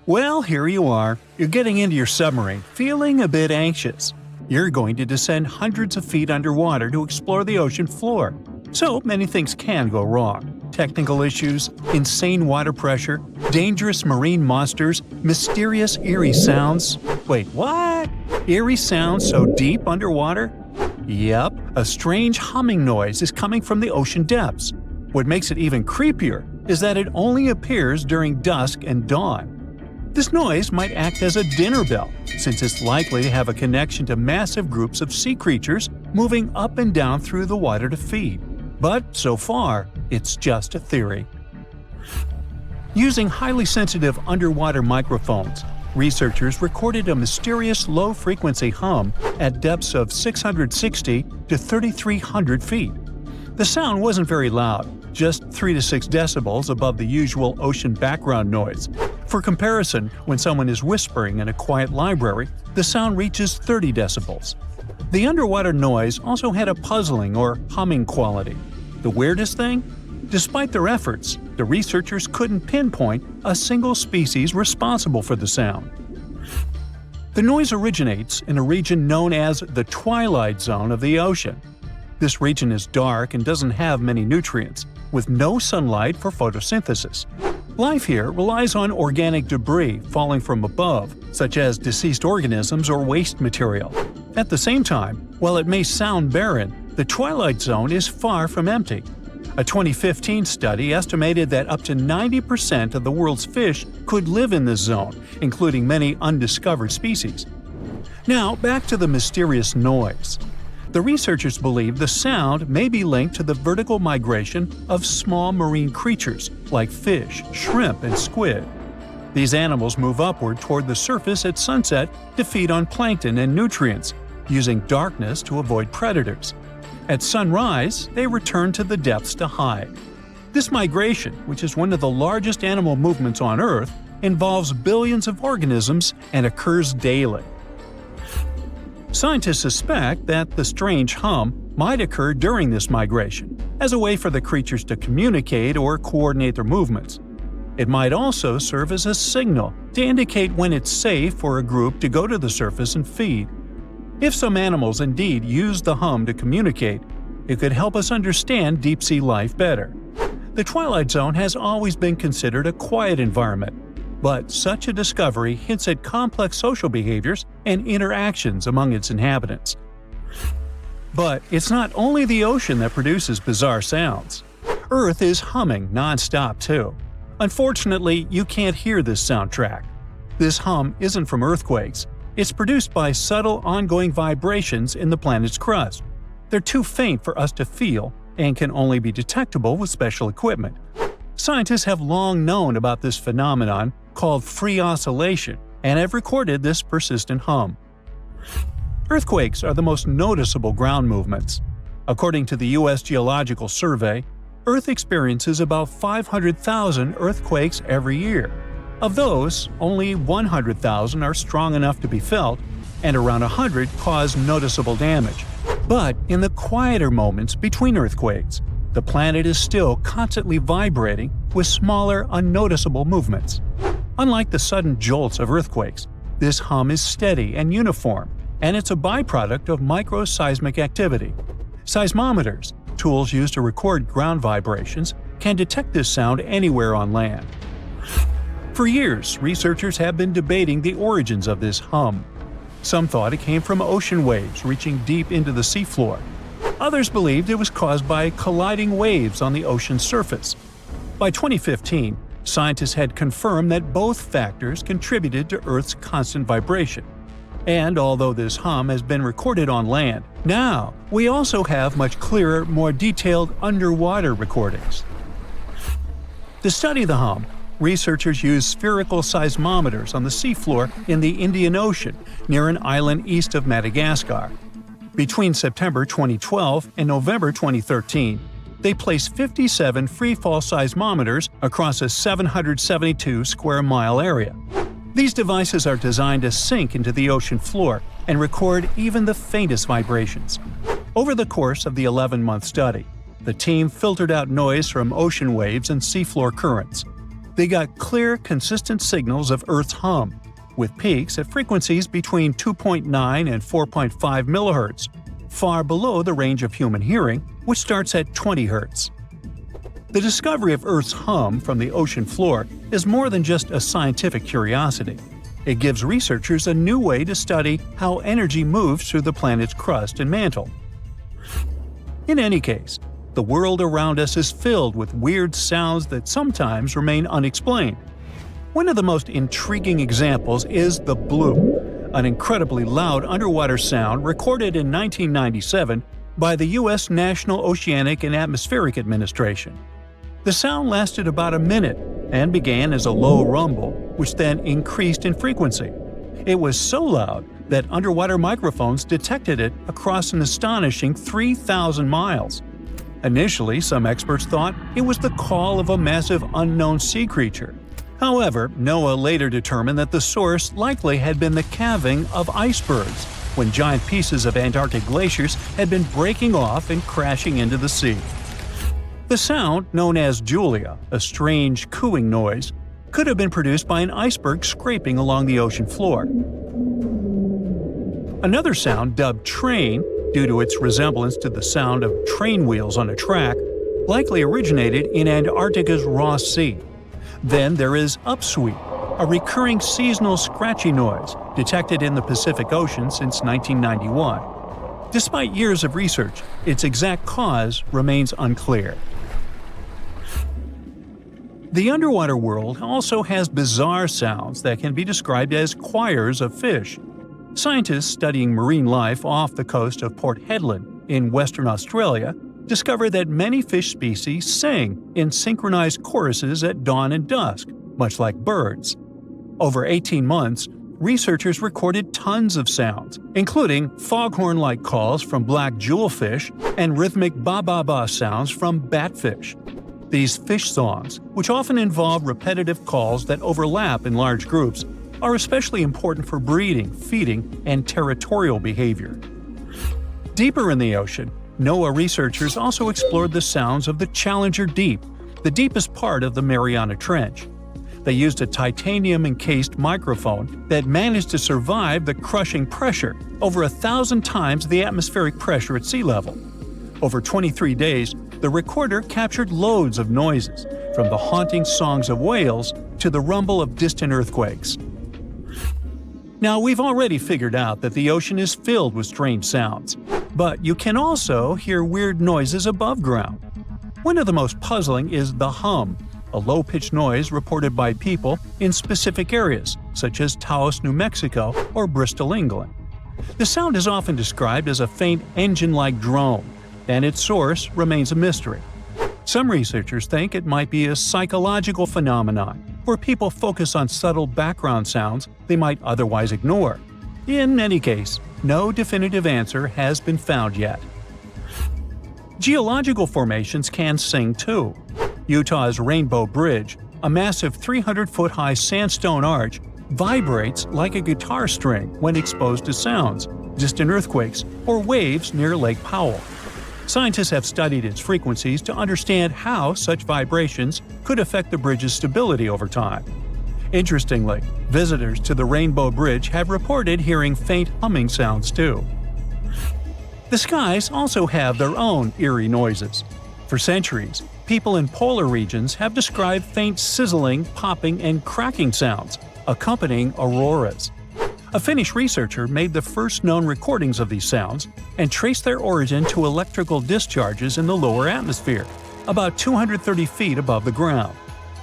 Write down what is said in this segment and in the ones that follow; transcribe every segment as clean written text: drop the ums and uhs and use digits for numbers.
Well, here you are. You're getting into your submarine, feeling a bit anxious. You're going to descend hundreds of feet underwater to explore the ocean floor. So many things can go wrong. Technical issues, insane water pressure, dangerous marine monsters, mysterious eerie sounds. Wait, what? Eerie sounds so deep underwater? Yep, a strange humming noise is coming from the ocean depths. What makes it even creepier is that it only appears during dusk and dawn. This noise might act as a dinner bell, since it's likely to have a connection to massive groups of sea creatures moving up and down through the water to feed. But so far, it's just a theory. Using highly sensitive underwater microphones, researchers recorded a mysterious low-frequency hum at depths of 660 to 3,300 feet. The sound wasn't very loud, just 3 to 6 decibels above the usual ocean background noise. For comparison, when someone is whispering in a quiet library, the sound reaches 30 decibels. The underwater noise also had a puzzling or humming quality. The weirdest thing? Despite their efforts, the researchers couldn't pinpoint a single species responsible for the sound. The noise originates in a region known as the Twilight zone of the ocean. This region is dark and doesn't have many nutrients, with no sunlight for photosynthesis. Life here relies on organic debris falling from above, such as deceased organisms or waste material. At the same time, while it may sound barren, the Twilight Zone is far from empty. A 2015 study estimated that up to 90% of the world's fish could live in this zone, including many undiscovered species. Now, back to the mysterious noise. The researchers believe the sound may be linked to the vertical migration of small marine creatures like fish, shrimp, and squid. These animals move upward toward the surface at sunset to feed on plankton and nutrients, using darkness to avoid predators. At sunrise, they return to the depths to hide. This migration, which is one of the largest animal movements on Earth, involves billions of organisms and occurs daily. Scientists suspect that the strange hum might occur during this migration, as a way for the creatures to communicate or coordinate their movements. It might also serve as a signal to indicate when it's safe for a group to go to the surface and feed. If some animals indeed use the hum to communicate, it could help us understand deep-sea life better. The Twilight Zone has always been considered a quiet environment, but such a discovery hints at complex social behaviors and interactions among its inhabitants. But it's not only the ocean that produces bizarre sounds. Earth is humming non-stop too. Unfortunately, you can't hear this soundtrack. This hum isn't from earthquakes. It's produced by subtle ongoing vibrations in the planet's crust. They're too faint for us to feel and can only be detectable with special equipment. Scientists have long known about this phenomenon called free oscillation and have recorded this persistent hum. Earthquakes are the most noticeable ground movements. According to the U.S. Geological Survey, Earth experiences about 500,000 earthquakes every year. Of those, only 100,000 are strong enough to be felt, and around 100 cause noticeable damage. But in the quieter moments between earthquakes, the planet is still constantly vibrating with smaller, unnoticeable movements. Unlike the sudden jolts of earthquakes, this hum is steady and uniform, and it's a byproduct of microseismic activity. Seismometers, tools used to record ground vibrations, can detect this sound anywhere on land. For years, researchers have been debating the origins of this hum. Some thought it came from ocean waves reaching deep into the seafloor. Others believed it was caused by colliding waves on the ocean's surface. By 2015, scientists had confirmed that both factors contributed to Earth's constant vibration. And although this hum has been recorded on land, now we also have much clearer, more detailed underwater recordings. To study the hum, researchers used spherical seismometers on the seafloor in the Indian Ocean near an island east of Madagascar. Between September 2012 and November 2013, they placed 57 freefall seismometers across a 772 square mile area. These devices are designed to sink into the ocean floor and record even the faintest vibrations. Over the course of the 11-month study, the team filtered out noise from ocean waves and seafloor currents. They got clear, consistent signals of Earth's hum, with peaks at frequencies between 2.9 and 4.5 MHz, far below the range of human hearing, which starts at 20 Hz. The discovery of Earth's hum from the ocean floor is more than just a scientific curiosity. It gives researchers a new way to study how energy moves through the planet's crust and mantle. In any case, the world around us is filled with weird sounds that sometimes remain unexplained. One of the most intriguing examples is the bloop, an incredibly loud underwater sound recorded in 1997 by the U.S. National Oceanic and Atmospheric Administration. The sound lasted about a minute and began as a low rumble, which then increased in frequency. It was so loud that underwater microphones detected it across an astonishing 3,000 miles. Initially, some experts thought it was the call of a massive unknown sea creature. However, NOAA later determined that the source likely had been the calving of icebergs, when giant pieces of Antarctic glaciers had been breaking off and crashing into the sea. The sound, known as Julia, a strange cooing noise, could have been produced by an iceberg scraping along the ocean floor. Another sound, dubbed train, due to its resemblance to the sound of train wheels on a track, likely originated in Antarctica's Ross Sea. Then there is upsweep, a recurring seasonal scratchy noise detected in the Pacific Ocean since 1991. Despite years of research, its exact cause remains unclear. The underwater world also has bizarre sounds that can be described as choirs of fish. Scientists studying marine life off the coast of Port Hedland in Western Australia discovered that many fish species sing in synchronized choruses at dawn and dusk, much like birds. Over 18 months, researchers recorded tons of sounds, including foghorn-like calls from black jewelfish and rhythmic ba-ba-ba sounds from batfish. These fish songs, which often involve repetitive calls that overlap in large groups, are especially important for breeding, feeding, and territorial behavior. Deeper in the ocean, NOAA researchers also explored the sounds of the Challenger Deep, the deepest part of the Mariana Trench. They used a titanium-encased microphone that managed to survive the crushing pressure, over 1,000 times the atmospheric pressure at sea level. Over 23 days, the recorder captured loads of noises, from the haunting songs of whales to the rumble of distant earthquakes. Now, we've already figured out that the ocean is filled with strange sounds, but you can also hear weird noises above ground. One of the most puzzling is the hum, a low-pitched noise reported by people in specific areas, such as Taos, New Mexico, or Bristol, England. The sound is often described as a faint engine-like drone, and its source remains a mystery. Some researchers think it might be a psychological phenomenon, where people focus on subtle background sounds they might otherwise ignore. In any case, no definitive answer has been found yet. Geological formations can sing too. Utah's Rainbow Bridge, a massive 300-foot-high sandstone arch, vibrates like a guitar string when exposed to sounds, distant earthquakes, or waves near Lake Powell. Scientists have studied its frequencies to understand how such vibrations could affect the bridge's stability over time. Interestingly, visitors to the Rainbow Bridge have reported hearing faint humming sounds too. The skies also have their own eerie noises. For centuries, people in polar regions have described faint sizzling, popping, and cracking sounds, accompanying auroras. A Finnish researcher made the first known recordings of these sounds and traced their origin to electrical discharges in the lower atmosphere, about 230 feet above the ground.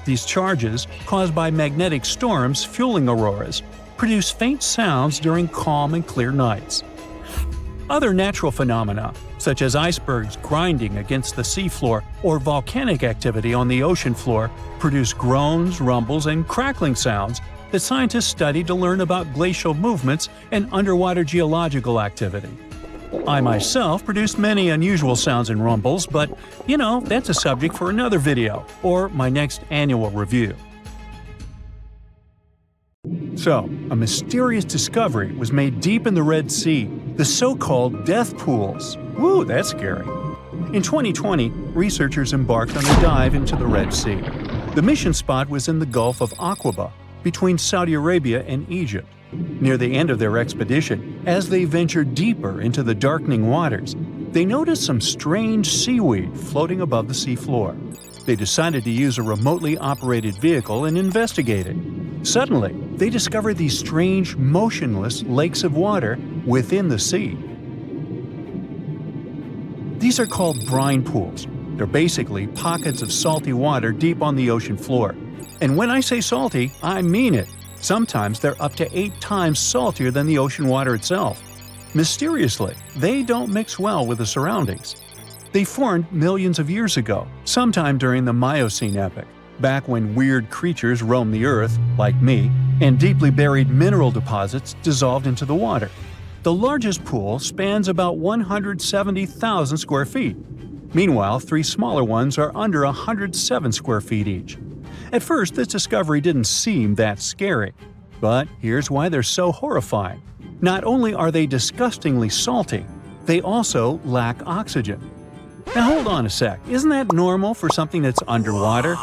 These charges, caused by magnetic storms fueling auroras, produce faint sounds during calm and clear nights. Other natural phenomena, such as icebergs grinding against the seafloor or volcanic activity on the ocean floor, produce groans, rumbles, and crackling sounds that scientists study to learn about glacial movements and underwater geological activity. I myself produced many unusual sounds and rumbles, but, that's a subject for another video, or my next annual review. So, a mysterious discovery was made deep in the Red Sea, the so-called death pools. Woo, that's scary. In 2020, researchers embarked on a dive into the Red Sea. The mission spot was in the Gulf of Aqaba, between Saudi Arabia and Egypt. Near the end of their expedition, as they ventured deeper into the darkening waters, they noticed some strange seaweed floating above the seafloor. They decided to use a remotely operated vehicle and investigate it. Suddenly, they discovered these strange, motionless lakes of water within the sea. These are called brine pools. They're basically pockets of salty water deep on the ocean floor. And when I say salty, I mean it. Sometimes they're up to 8 times saltier than the ocean water itself. Mysteriously, they don't mix well with the surroundings. They formed millions of years ago, sometime during the Miocene epoch, back when weird creatures roamed the earth, like me, and deeply buried mineral deposits dissolved into the water. The largest pool spans about 170,000 square feet. Meanwhile, 3 smaller ones are under 107 square feet each. At first, this discovery didn't seem that scary. But here's why they're so horrifying. Not only are they disgustingly salty, they also lack oxygen. Now hold on a sec, isn't that normal for something that's underwater?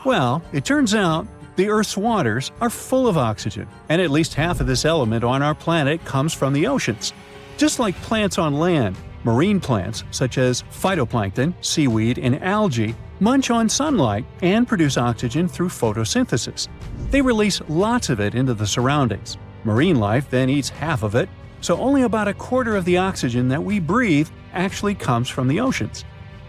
Well, it turns out the Earth's waters are full of oxygen, and at least half of this element on our planet comes from the oceans. Just like plants on land, marine plants such as phytoplankton, seaweed, and algae munch on sunlight and produce oxygen through photosynthesis. They release lots of it into the surroundings. Marine life then eats half of it, so only about a quarter of the oxygen that we breathe actually comes from the oceans.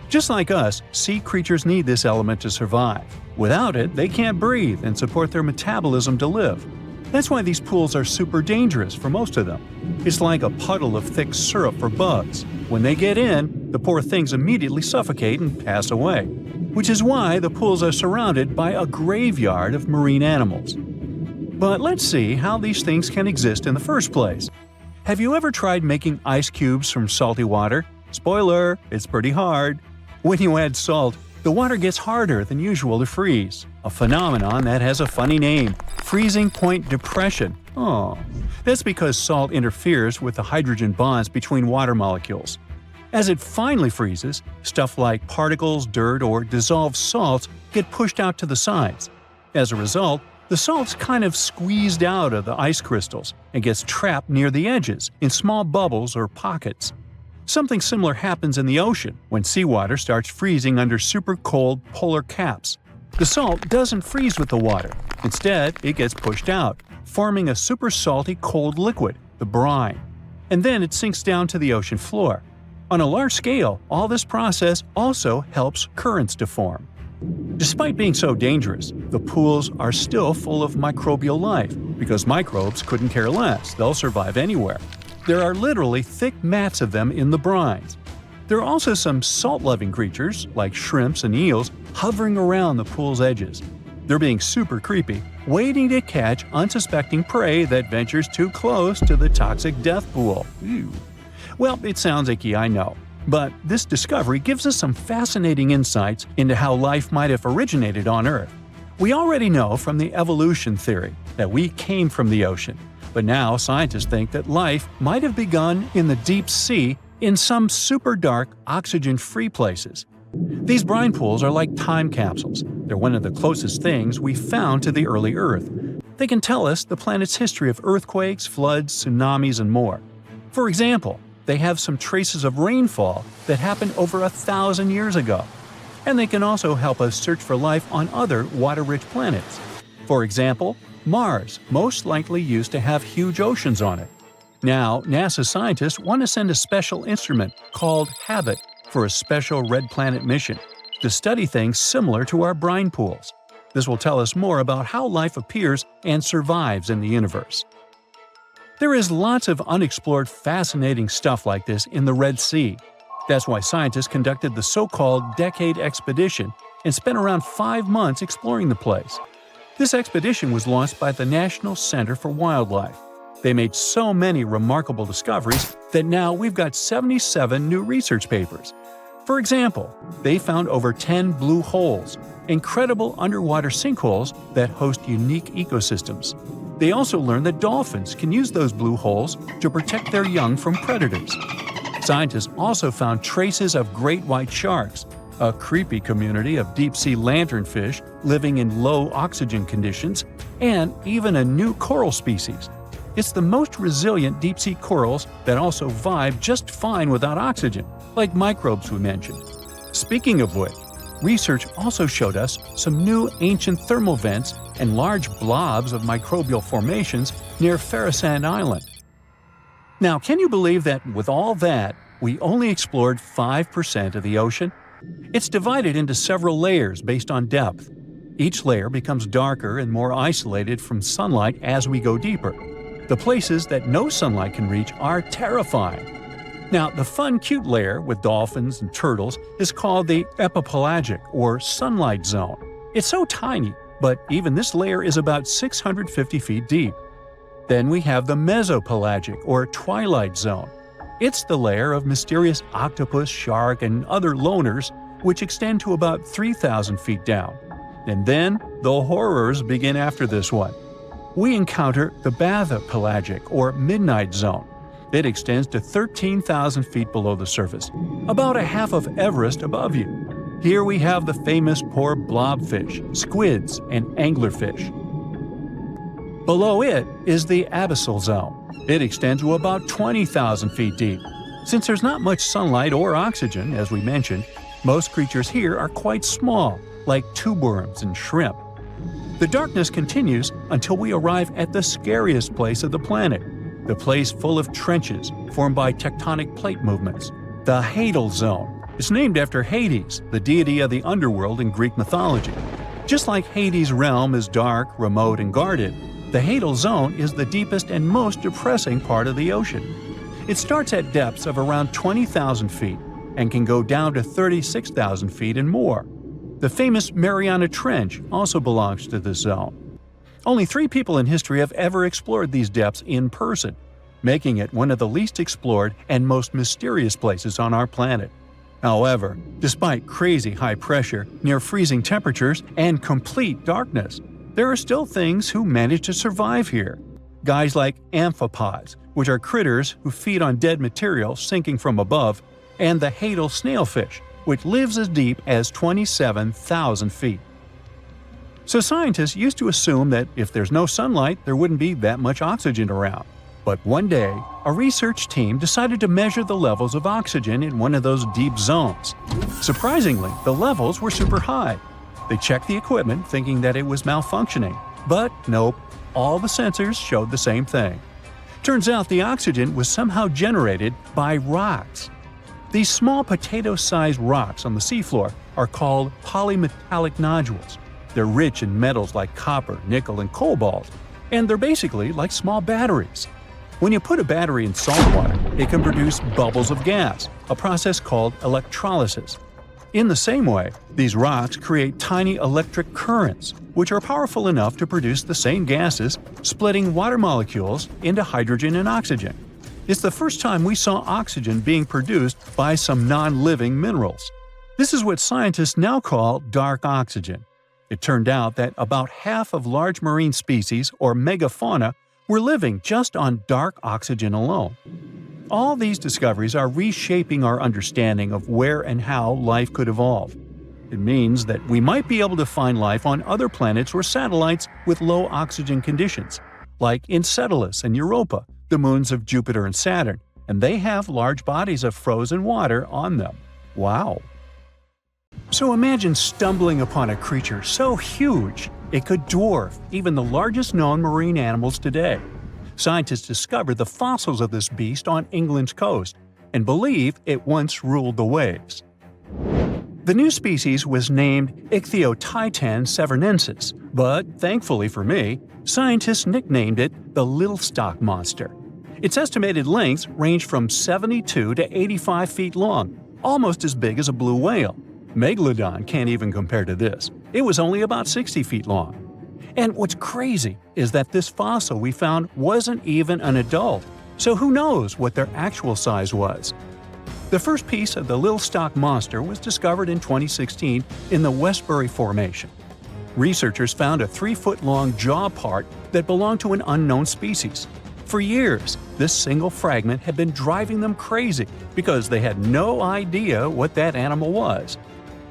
Just like us, sea creatures need this element to survive. Without it, they can't breathe and support their metabolism to live. That's why these pools are super dangerous for most of them. It's like a puddle of thick syrup for bugs. When they get in, the poor things immediately suffocate and pass away. Which is why the pools are surrounded by a graveyard of marine animals. But let's see how these things can exist in the first place. Have you ever tried making ice cubes from salty water? Spoiler, it's pretty hard. When you add salt, the water gets harder than usual to freeze, a phenomenon that has a funny name, freezing point depression. Oh, that's because salt interferes with the hydrogen bonds between water molecules. As it finally freezes, stuff like particles, dirt, or dissolved salts get pushed out to the sides. As a result, the salt's kind of squeezed out of the ice crystals and gets trapped near the edges in small bubbles or pockets. Something similar happens in the ocean when seawater starts freezing under super cold polar caps. The salt doesn't freeze with the water. Instead, it gets pushed out, forming a super salty cold liquid, the brine. And then it sinks down to the ocean floor. On a large scale, all this process also helps currents to form. Despite being so dangerous, the pools are still full of microbial life, because microbes couldn't care less, they'll survive anywhere. There are literally thick mats of them in the brines. There are also some salt-loving creatures, like shrimps and eels, hovering around the pool's edges. They're being super creepy, waiting to catch unsuspecting prey that ventures too close to the toxic death pool. Ew. Well, it sounds icky, I know. But this discovery gives us some fascinating insights into how life might have originated on Earth. We already know from the evolution theory that we came from the ocean, but now scientists think that life might have begun in the deep sea in some super dark, oxygen-free places. These brine pools are like time capsules. They're one of the closest things we've found to the early Earth. They can tell us the planet's history of earthquakes, floods, tsunamis, and more. For example, they have some traces of rainfall that happened over 1,000 years ago. And they can also help us search for life on other water-rich planets. For example, Mars most likely used to have huge oceans on it. Now, NASA scientists want to send a special instrument called HABIT for a special red planet mission to study things similar to our brine pools. This will tell us more about how life appears and survives in the universe. There is lots of unexplored fascinating stuff like this in the Red Sea. That's why scientists conducted the so-called Decade Expedition and spent around 5 months exploring the place. This expedition was launched by the National Center for Wildlife. They made so many remarkable discoveries that now we've got 77 new research papers. For example, they found over 10 blue holes, incredible underwater sinkholes that host unique ecosystems. They also learned that dolphins can use those blue holes to protect their young from predators. Scientists also found traces of great white sharks, a creepy community of deep-sea lanternfish living in low oxygen conditions, and even a new coral species. It's the most resilient deep-sea corals that also vibe just fine without oxygen, like microbes we mentioned. Speaking of which, research also showed us some new ancient thermal vents and large blobs of microbial formations near Farasand Island. Now, can you believe that with all that, we only explored 5% of the ocean? It's divided into several layers based on depth. Each layer becomes darker and more isolated from sunlight as we go deeper. The places that no sunlight can reach are terrifying. Now, the fun, cute layer with dolphins and turtles is called the epipelagic or sunlight zone. It's so tiny, but even this layer is about 650 feet deep. Then we have the mesopelagic or twilight zone. It's the layer of mysterious octopus, shark, and other loners, which extend to about 3,000 feet down. And then the horrors begin after this one. We encounter the bathypelagic or midnight zone. It extends to 13,000 feet below the surface, about a half of Everest above you. Here we have the famous poor blobfish, squids, and anglerfish. Below it is the abyssal zone. It extends to about 20,000 feet deep. Since there's not much sunlight or oxygen, as we mentioned, most creatures here are quite small, like tube worms and shrimp. The darkness continues until we arrive at the scariest place of the planet, the place full of trenches formed by tectonic plate movements, the Hadal Zone. It's named after Hades, the deity of the underworld in Greek mythology. Just like Hades' realm is dark, remote, and guarded, the Hadal Zone is the deepest and most depressing part of the ocean. It starts at depths of around 20,000 feet and can go down to 36,000 feet and more. The famous Mariana Trench also belongs to this zone. Only 3 people in history have ever explored these depths in person, making it one of the least explored and most mysterious places on our planet. However, despite crazy high pressure, near freezing temperatures, and complete darkness, there are still things who manage to survive here. Guys like amphipods, which are critters who feed on dead material sinking from above, and the Hadal snailfish, which lives as deep as 27,000 feet. So scientists used to assume that if there's no sunlight, there wouldn't be that much oxygen around. But one day, a research team decided to measure the levels of oxygen in one of those deep zones. Surprisingly, the levels were super high. They checked the equipment thinking that it was malfunctioning, but nope, all the sensors showed the same thing. Turns out the oxygen was somehow generated by rocks. These small potato-sized rocks on the seafloor are called polymetallic nodules. They're rich in metals like copper, nickel, and cobalt, and they're basically like small batteries. When you put a battery in salt water, it can produce bubbles of gas, a process called electrolysis. In the same way, these rocks create tiny electric currents, which are powerful enough to produce the same gases, splitting water molecules into hydrogen and oxygen. It's the first time we saw oxygen being produced by some non-living minerals. This is what scientists now call dark oxygen. It turned out that about half of large marine species, or megafauna, were living just on dark oxygen alone. All these discoveries are reshaping our understanding of where and how life could evolve. It means that we might be able to find life on other planets or satellites with low oxygen conditions, like Enceladus and Europa, the moons of Jupiter and Saturn, and they have large bodies of frozen water on them. Wow! So imagine stumbling upon a creature so huge it could dwarf even the largest known marine animals today. Scientists discovered the fossils of this beast on England's coast and believe it once ruled the waves. The new species was named Ichthyotitan severnensis, but thankfully for me, scientists nicknamed it the Little Stock Monster. Its estimated lengths range from 72 to 85 feet long, almost as big as a blue whale. Megalodon can't even compare to this. It was only about 60 feet long. And what's crazy is that this fossil we found wasn't even an adult, so who knows what their actual size was. The first piece of the Little Stock Monster was discovered in 2016 in the Westbury Formation. Researchers found a 3-foot-long jaw part that belonged to an unknown species. For years, this single fragment had been driving them crazy because they had no idea what that animal was.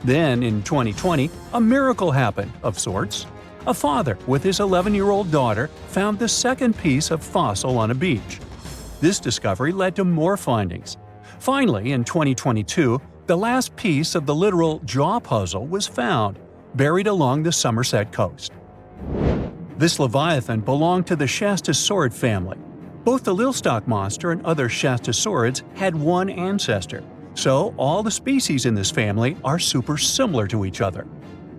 Then, in 2020, a miracle happened, of sorts. A father with his 11-year-old daughter found the second piece of fossil on a beach. This discovery led to more findings. Finally, in 2022, the last piece of the literal jaw puzzle was found, buried along the Somerset coast. This leviathan belonged to the Shastasaurid family. Both the Lilstock monster and other Shastasaurids had one ancestor, so all the species in this family are super similar to each other.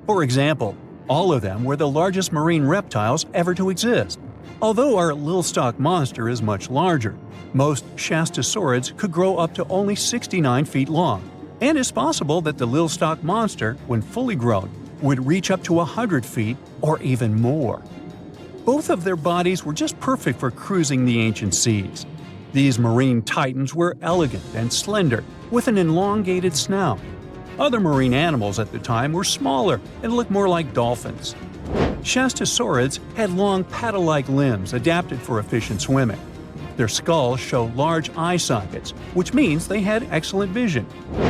For example, all of them were the largest marine reptiles ever to exist. Although our Lilstock monster is much larger, most Shastasaurids could grow up to only 69 feet long, and it's possible that the Lilstock monster, when fully grown, would reach up to 100 feet or even more. Both of their bodies were just perfect for cruising the ancient seas. These marine titans were elegant and slender, with an elongated snout. Other marine animals at the time were smaller and looked more like dolphins. Shastasaurids had long paddle-like limbs adapted for efficient swimming. Their skulls show large eye sockets, which means they had excellent vision.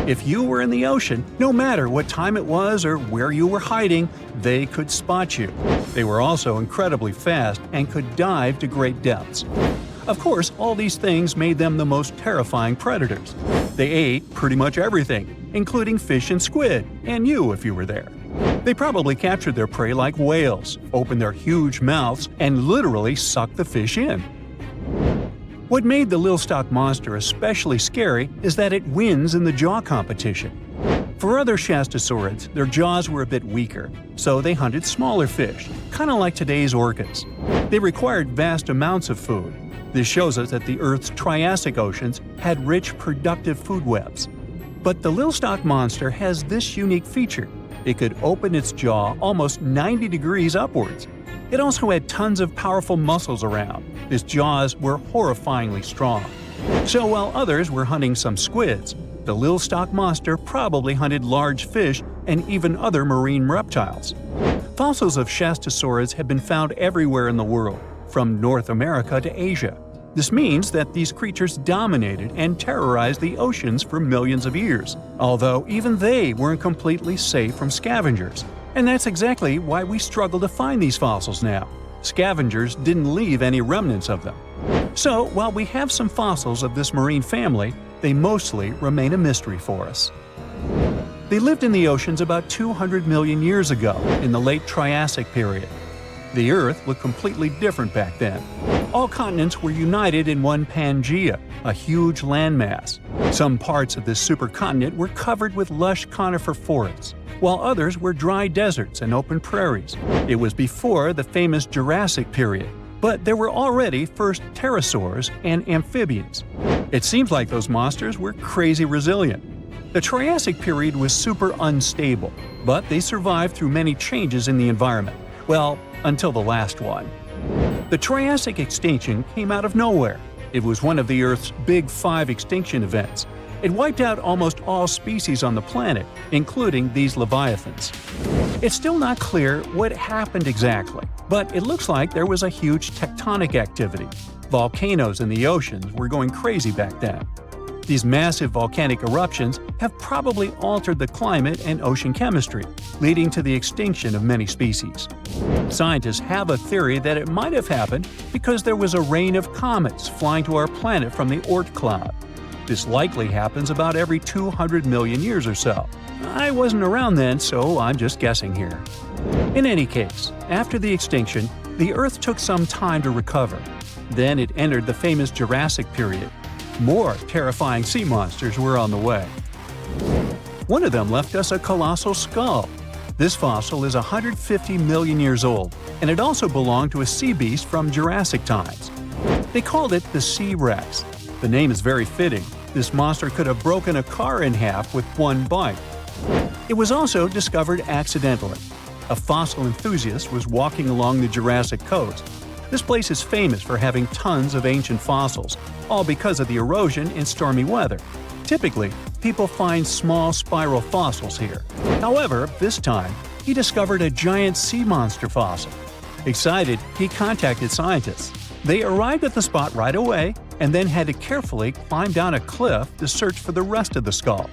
If you were in the ocean, no matter what time it was or where you were hiding, they could spot you. They were also incredibly fast and could dive to great depths. Of course, all these things made them the most terrifying predators. They ate pretty much everything, including fish and squid, and you if you were there. They probably captured their prey like whales, opened their huge mouths, and literally sucked the fish in. What made the Lilstock monster especially scary is that it wins in the jaw competition. For other Shastasaurids, their jaws were a bit weaker, so they hunted smaller fish, kind of like today's orcas. They required vast amounts of food. This shows us that the Earth's Triassic oceans had rich, productive food webs. But the Lilstock monster has this unique feature. It could open its jaw almost 90 degrees upwards. It also had tons of powerful muscles around. Its jaws were horrifyingly strong. So while others were hunting some squids, the Lilstock monster probably hunted large fish and even other marine reptiles. Fossils of Shastasaurids have been found everywhere in the world, from North America to Asia. This means that these creatures dominated and terrorized the oceans for millions of years, although even they weren't completely safe from scavengers. And that's exactly why we struggle to find these fossils now. Scavengers didn't leave any remnants of them. So, while we have some fossils of this marine family, they mostly remain a mystery for us. They lived in the oceans about 200 million years ago, in the late Triassic period. The Earth looked completely different back then. All continents were united in one Pangaea, a huge landmass. Some parts of this supercontinent were covered with lush conifer forests, while others were dry deserts and open prairies. It was before the famous Jurassic period, but there were already first pterosaurs and amphibians. It seems like those monsters were crazy resilient. The Triassic period was super unstable, but they survived through many changes in the environment. Well, until the last one. The Triassic extinction came out of nowhere. It was one of the Earth's big 5 extinction events. It wiped out almost all species on the planet, including these leviathans. It's still not clear what happened exactly, but it looks like there was a huge tectonic activity. Volcanoes in the oceans were going crazy back then. These massive volcanic eruptions have probably altered the climate and ocean chemistry, leading to the extinction of many species. Scientists have a theory that it might have happened because there was a rain of comets flying to our planet from the Oort cloud. This likely happens about every 200 million years or so. I wasn't around then, so I'm just guessing here. In any case, after the extinction, the Earth took some time to recover. Then it entered the famous Jurassic period. More terrifying sea monsters were on the way. One of them left us a colossal skull. This fossil is 150 million years old, and it also belonged to a sea beast from Jurassic times. They called it the Sea Rex. The name is very fitting. This monster could have broken a car in half with one bite. It was also discovered accidentally. A fossil enthusiast was walking along the Jurassic coast. This place is famous for having tons of ancient fossils, all because of the erosion in stormy weather. Typically, people find small spiral fossils here. However, this time, he discovered a giant sea monster fossil. Excited, he contacted scientists. They arrived at the spot right away and then had to carefully climb down a cliff to search for the rest of the skull.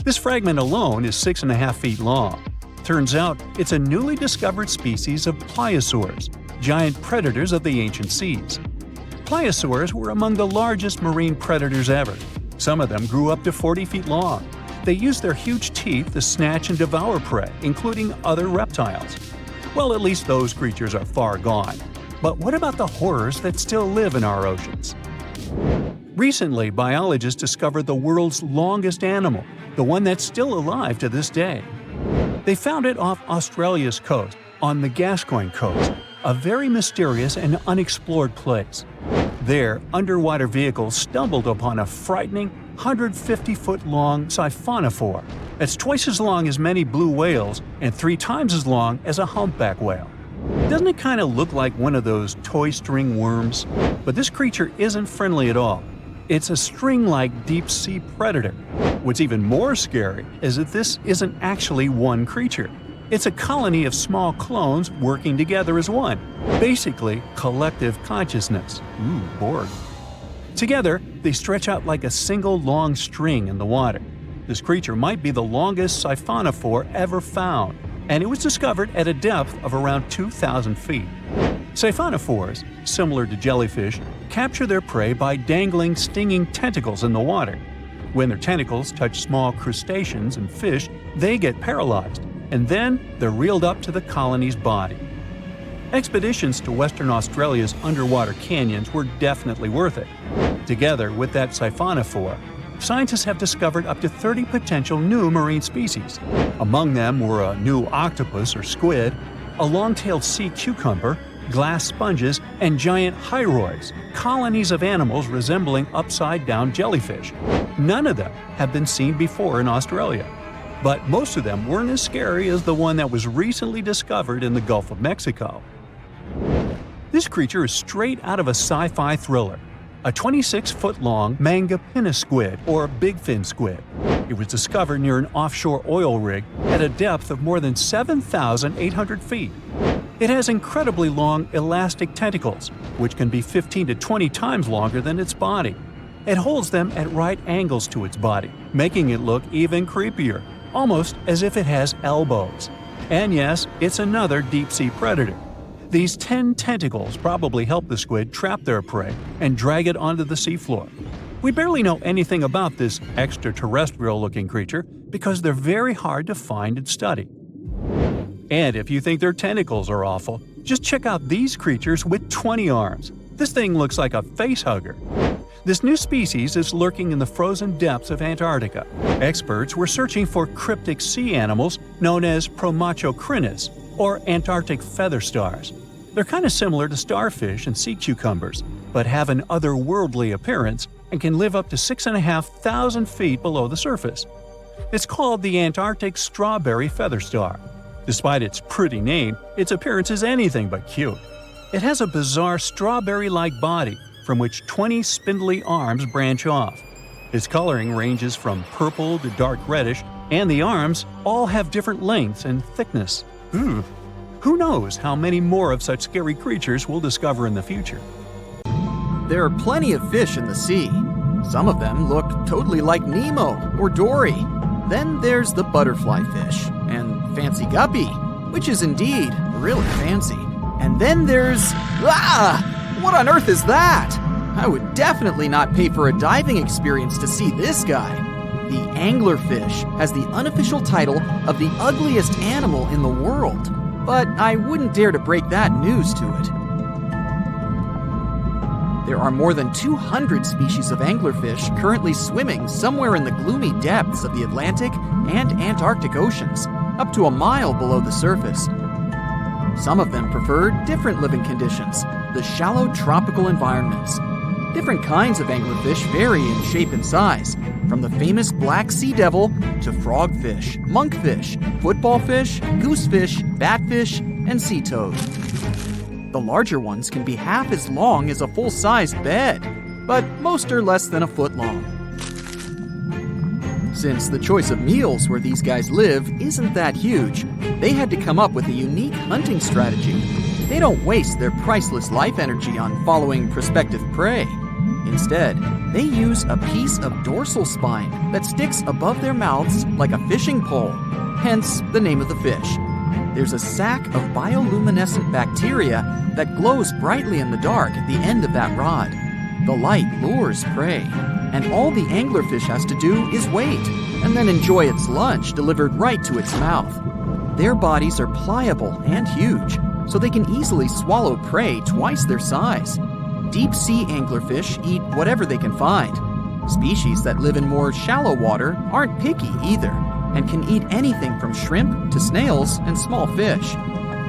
This fragment alone is 6.5 feet long. Turns out it's a newly discovered species of pliosaurs, giant predators of the ancient seas. Pliosaurs were among the largest marine predators ever. Some of them grew up to 40 feet long. They used their huge teeth to snatch and devour prey, including other reptiles. Well, at least those creatures are far gone. But what about the horrors that still live in our oceans? Recently, biologists discovered the world's longest animal, the one that's still alive to this day. They found it off Australia's coast, on the Gascoyne coast, a very mysterious and unexplored place. There, underwater vehicles stumbled upon a frightening 150-foot-long siphonophore. That's twice as long as many blue whales and 3 times as long as a humpback whale. Doesn't it kind of look like one of those toy string worms? But this creature isn't friendly at all. It's a string-like deep-sea predator. What's even more scary is that this isn't actually one creature. It's a colony of small clones working together as one. Basically, collective consciousness. Ooh, Borg. Together, they stretch out like a single long string in the water. This creature might be the longest siphonophore ever found, and it was discovered at a depth of around 2,000 feet. Siphonophores, similar to jellyfish, capture their prey by dangling stinging tentacles in the water. When their tentacles touch small crustaceans and fish, they get paralyzed, and then they're reeled up to the colony's body. Expeditions to Western Australia's underwater canyons were definitely worth it. Together with that siphonophore, scientists have discovered up to 30 potential new marine species. Among them were a new octopus or squid, a long-tailed sea cucumber, glass sponges, and giant hyroids, colonies of animals resembling upside-down jellyfish. None of them have been seen before in Australia. But most of them weren't as scary as the one that was recently discovered in the Gulf of Mexico. This creature is straight out of a sci-fi thriller, a 26-foot-long manga pinna squid or bigfin squid. It was discovered near an offshore oil rig at a depth of more than 7,800 feet. It has incredibly long elastic tentacles, which can be 15 to 20 times longer than its body. It holds them at right angles to its body, making it look even creepier, almost as if it has elbows. And yes, it's another deep-sea predator. These 10 tentacles probably help the squid trap their prey and drag it onto the seafloor. We barely know anything about this extraterrestrial-looking creature because they're very hard to find and study. And if you think their tentacles are awful, just check out these creatures with 20 arms. This thing looks like a facehugger. This new species is lurking in the frozen depths of Antarctica. Experts were searching for cryptic sea animals known as Promachocrinus, or Antarctic feather stars. They're kind of similar to starfish and sea cucumbers, but have an otherworldly appearance and can live up to 6,500 feet below the surface. It's called the Antarctic strawberry feather star. Despite its pretty name, its appearance is anything but cute. It has a bizarre strawberry-like body from which 20 spindly arms branch off. Its coloring ranges from purple to dark reddish, and the arms all have different lengths and thickness. Who knows how many more of such scary creatures we'll discover in the future? There are plenty of fish in the sea. Some of them look totally like Nemo or Dory. Then there's the butterfly fish and fancy guppy, which is indeed really fancy. And then there's... what on earth is that? I would definitely not pay for a diving experience to see this guy. The anglerfish has the unofficial title of the ugliest animal in the world, but I wouldn't dare to break that news to it. There are more than 200 species of anglerfish currently swimming somewhere in the gloomy depths of the Atlantic and Antarctic oceans, up to a mile below the surface. Some of them prefer different living conditions, the shallow tropical environments. Different kinds of anglerfish vary in shape and size, from the famous black sea devil to frogfish, monkfish, footballfish, goosefish, batfish, and sea toad. The larger ones can be half as long as a full-sized bed, but most are less than a foot long. Since the choice of meals where these guys live isn't that huge, they had to come up with a unique hunting strategy. They don't waste their priceless life energy on following prospective prey. Instead, they use a piece of dorsal spine that sticks above their mouths like a fishing pole, hence the name of the fish. There's a sac of bioluminescent bacteria that glows brightly in the dark at the end of that rod. The light lures prey, and all the anglerfish has to do is wait, and then enjoy its lunch delivered right to its mouth. Their bodies are pliable and huge, so they can easily swallow prey twice their size. Deep-sea anglerfish eat whatever they can find. Species that live in more shallow water aren't picky either, and can eat anything from shrimp to snails and small fish.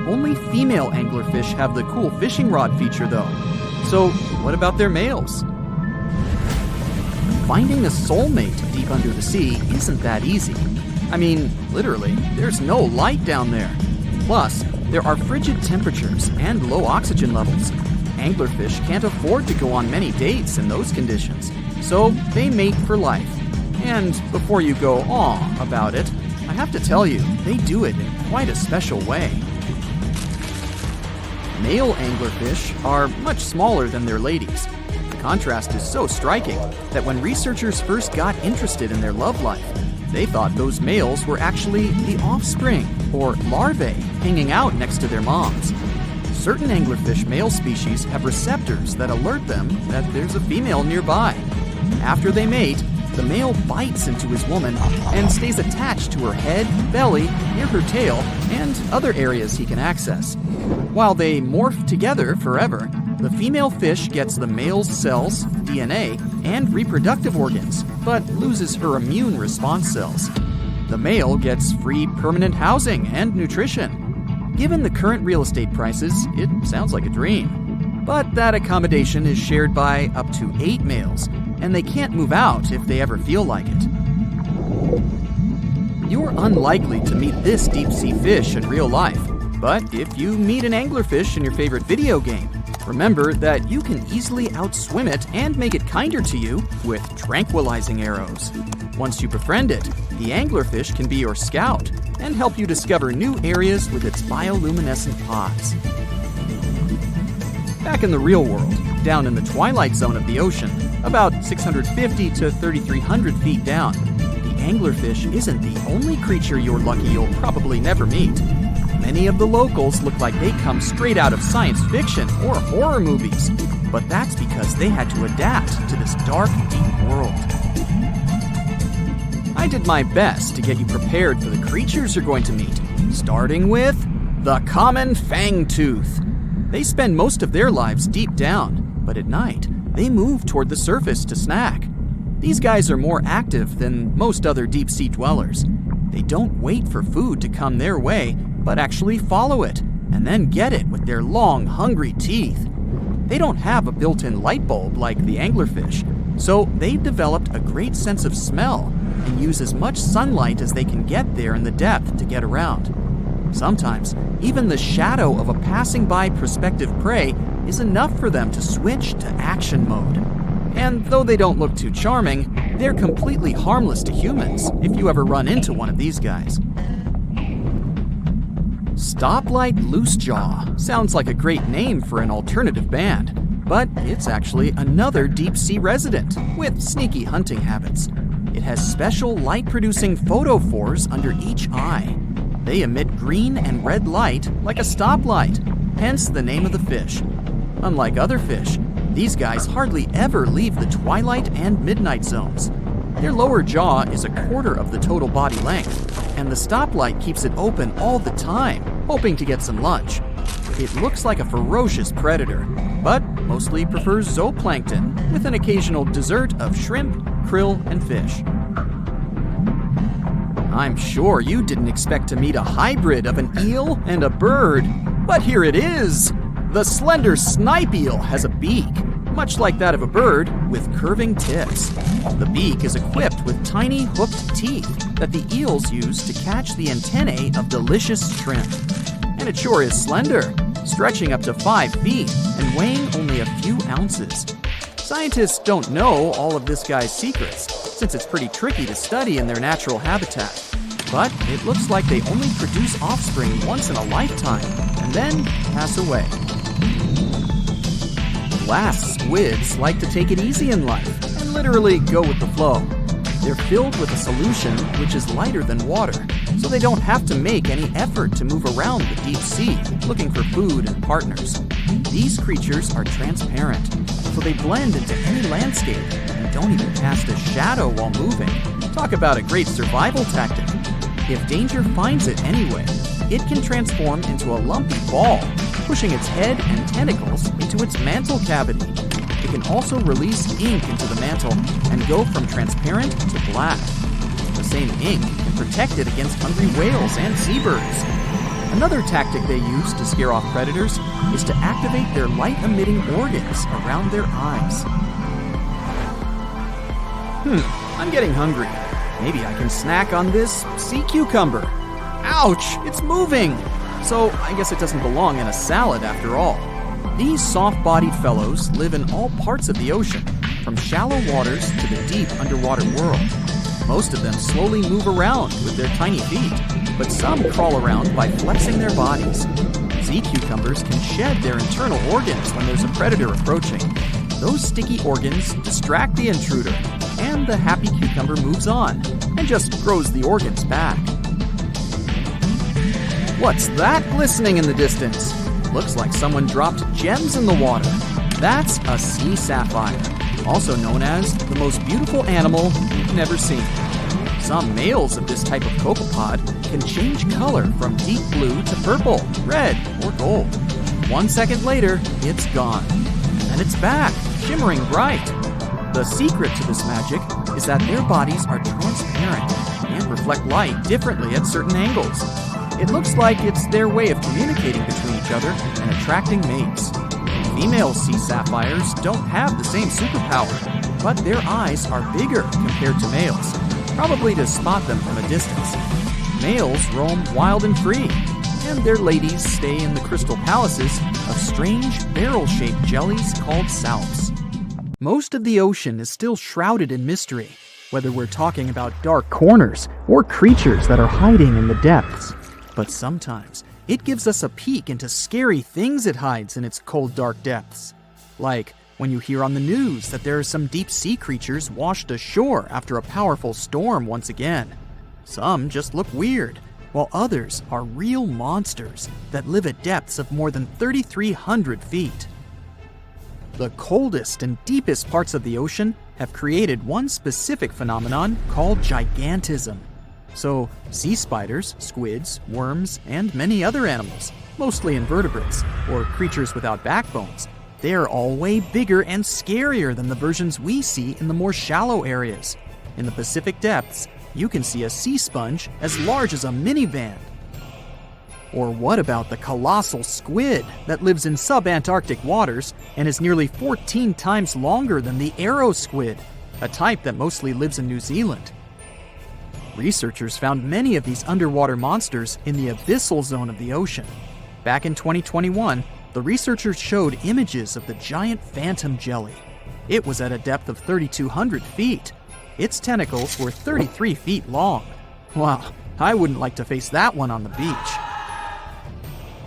Only female anglerfish have the cool fishing rod feature though. So what about their males? Finding a soulmate deep under the sea isn't that easy. I mean, literally, there's no light down there. Plus, there are frigid temperatures and low oxygen levels. Anglerfish can't afford to go on many dates in those conditions, so they mate for life. And before you go aw about it, I have to tell you, they do it in quite a special way. Male anglerfish are much smaller than their ladies. The contrast is so striking that when researchers first got interested in their love life, they thought those males were actually the offspring, or larvae, hanging out next to their moms. Certain anglerfish male species have receptors that alert them that there's a female nearby. After they mate, the male bites into his woman and stays attached to her head, belly, near her tail, and other areas he can access. While they morph together forever, the female fish gets the male's cells, DNA, and reproductive organs, but loses her immune response cells. The male gets free permanent housing and nutrition. Given the current real estate prices, it sounds like a dream. But that accommodation is shared by up to 8 males, and they can't move out if they ever feel like it. You're unlikely to meet this deep-sea fish in real life, but if you meet an anglerfish in your favorite video game, remember that you can easily outswim it and make it kinder to you with tranquilizing arrows. Once you befriend it, the anglerfish can be your scout and help you discover new areas with its bioluminescent pods. Back in the real world, down in the twilight zone of the ocean, about 650 to 3,300 feet down, the anglerfish isn't the only creature you're lucky you'll probably never meet. Many of the locals look like they come straight out of science fiction or horror movies, but that's because they had to adapt to this dark, deep world. I did my best to get you prepared for the creatures you're going to meet, starting with the common fangtooth. They spend most of their lives deep down, but at night, they move toward the surface to snack. These guys are more active than most other deep-sea dwellers. They don't wait for food to come their way, but actually follow it, and then get it with their long, hungry teeth. They don't have a built-in light bulb like the anglerfish, so they've developed a great sense of smell and use as much sunlight as they can get there in the depth to get around. Sometimes, even the shadow of a passing by prospective prey is enough for them to switch to action mode. And though they don't look too charming, they're completely harmless to humans if you ever run into one of these guys. Stoplight Loosejaw sounds like a great name for an alternative band, but it's actually another deep-sea resident with sneaky hunting habits. It has special light-producing photophores under each eye. They emit green and red light like a stoplight, hence the name of the fish. Unlike other fish, these guys hardly ever leave the twilight and midnight zones. Their lower jaw is a quarter of the total body length, and the stoplight keeps it open all the time, hoping to get some lunch. It looks like a ferocious predator, but mostly prefers zooplankton with an occasional dessert of shrimp, krill, and fish. I'm sure you didn't expect to meet a hybrid of an eel and a bird, but here it is! The slender snipe eel has a beak, much like that of a bird, with curving tips. The beak is equipped with tiny hooked teeth that the eels use to catch the antennae of delicious shrimp. And it sure is slender, stretching up to 5 feet and weighing only a few ounces. Scientists don't know all of this guy's secrets, since it's pretty tricky to study in their natural habitat. But it looks like they only produce offspring once in a lifetime, and then pass away. Glass squids like to take it easy in life and literally go with the flow. They're filled with a solution which is lighter than water, so they don't have to make any effort to move around the deep sea looking for food and partners. These creatures are transparent, so they blend into any landscape and don't even cast a shadow while moving. Talk about a great survival tactic. If danger finds it anyway, it can transform into a lumpy ball, pushing its head and tentacles into its mantle cavity. It can also release ink into the mantle and go from transparent to black. The same ink can protect it against hungry whales and seabirds. Another tactic they use to scare off predators is to activate their light-emitting organs around their eyes. I'm getting hungry. Maybe I can snack on this sea cucumber. Ouch, it's moving! So I guess it doesn't belong in a salad after all. These soft-bodied fellows live in all parts of the ocean, from shallow waters to the deep underwater world. Most of them slowly move around with their tiny feet, but some crawl around by flexing their bodies. Sea cucumbers can shed their internal organs when there's a predator approaching. Those sticky organs distract the intruder, and the happy cucumber moves on and just grows the organs back. What's that glistening in the distance? Looks like someone dropped gems in the water. That's a sea sapphire, also known as the most beautiful animal you've never seen. Some males of this type of copepod can change color from deep blue to purple, red, or gold. 1 second later, it's gone. And it's back, shimmering bright. The secret to this magic is that their bodies are transparent and reflect light differently at certain angles. It looks like it's their way of communicating between each other and attracting mates. Female sea sapphires don't have the same superpower, but their eyes are bigger compared to males, probably to spot them from a distance. Males roam wild and free, and their ladies stay in the crystal palaces of strange barrel-shaped jellies called salps. Most of the ocean is still shrouded in mystery, whether we're talking about dark corners or creatures that are hiding in the depths. But sometimes it gives us a peek into scary things it hides in its cold, dark depths. Like when you hear on the news that there are some deep sea creatures washed ashore after a powerful storm once again. Some just look weird, while others are real monsters that live at depths of more than 3,300 feet. The coldest and deepest parts of the ocean have created one specific phenomenon called gigantism. So, sea spiders, squids, worms, and many other animals, mostly invertebrates, or creatures without backbones, they're all way bigger and scarier than the versions we see in the more shallow areas. In the Pacific depths, you can see a sea sponge as large as a minivan. Or what about the colossal squid that lives in sub-Antarctic waters and is nearly 14 times longer than the arrow squid, a type that mostly lives in New Zealand? Researchers found many of these underwater monsters in the abyssal zone of the ocean. Back in 2021, the researchers showed images of the giant phantom jelly. It was at a depth of 3,200 feet. Its tentacles were 33 feet long. Wow, I wouldn't like to face that one on the beach.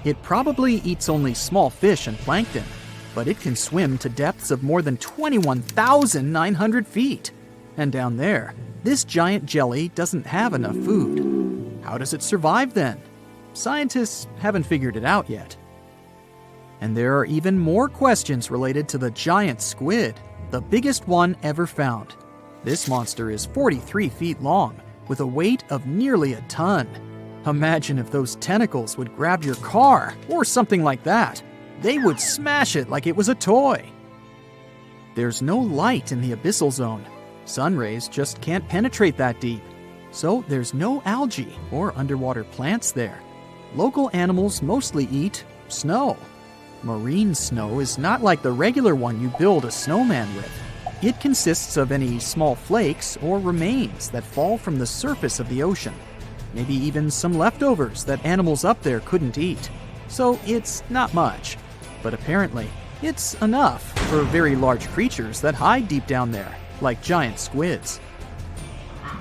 It probably eats only small fish and plankton, but it can swim to depths of more than 21,900 feet. And down there, this giant jelly doesn't have enough food. How does it survive then? Scientists haven't figured it out yet. And there are even more questions related to the giant squid, the biggest one ever found. This monster is 43 feet long, with a weight of nearly a ton. Imagine if those tentacles would grab your car, or something like that. They would smash it like it was a toy. There's no light in the abyssal zone. Sun rays just can't penetrate that deep. So there's no algae or underwater plants there. Local animals mostly eat snow. Marine snow is not like the regular one you build a snowman with. It consists of any small flakes or remains that fall from the surface of the ocean. Maybe even some leftovers that animals up there couldn't eat. So it's not much. But apparently, it's enough for very large creatures that hide deep down there, like giant squids.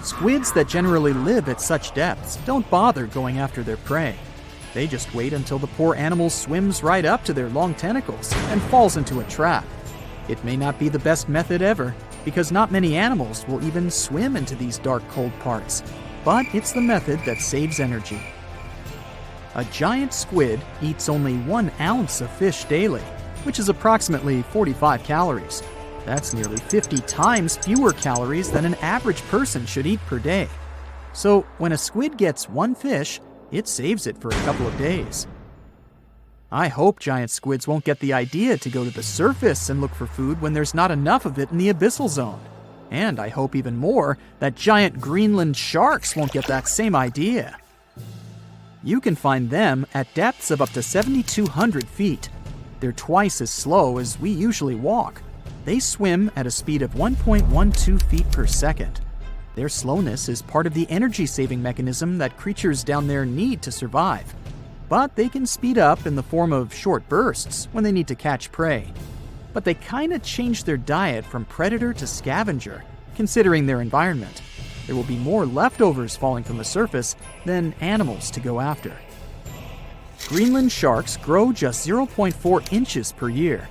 Squids that generally live at such depths don't bother going after their prey. They just wait until the poor animal swims right up to their long tentacles and falls into a trap. It may not be the best method ever, because not many animals will even swim into these dark, cold parts, but it's the method that saves energy. A giant squid eats only 1 ounce of fish daily, which is approximately 45 calories. That's nearly 50 times fewer calories than an average person should eat per day. So when a squid gets 1 fish, it saves it for a couple of days. I hope giant squids won't get the idea to go to the surface and look for food when there's not enough of it in the abyssal zone. And I hope even more that giant Greenland sharks won't get that same idea. You can find them at depths of up to 7,200 feet. They're twice as slow as we usually walk. They swim at a speed of 1.12 feet per second. Their slowness is part of the energy-saving mechanism that creatures down there need to survive. But they can speed up in the form of short bursts when they need to catch prey. But they kinda change their diet from predator to scavenger, considering their environment. There will be more leftovers falling from the surface than animals to go after. Greenland sharks grow just 0.4 inches per year,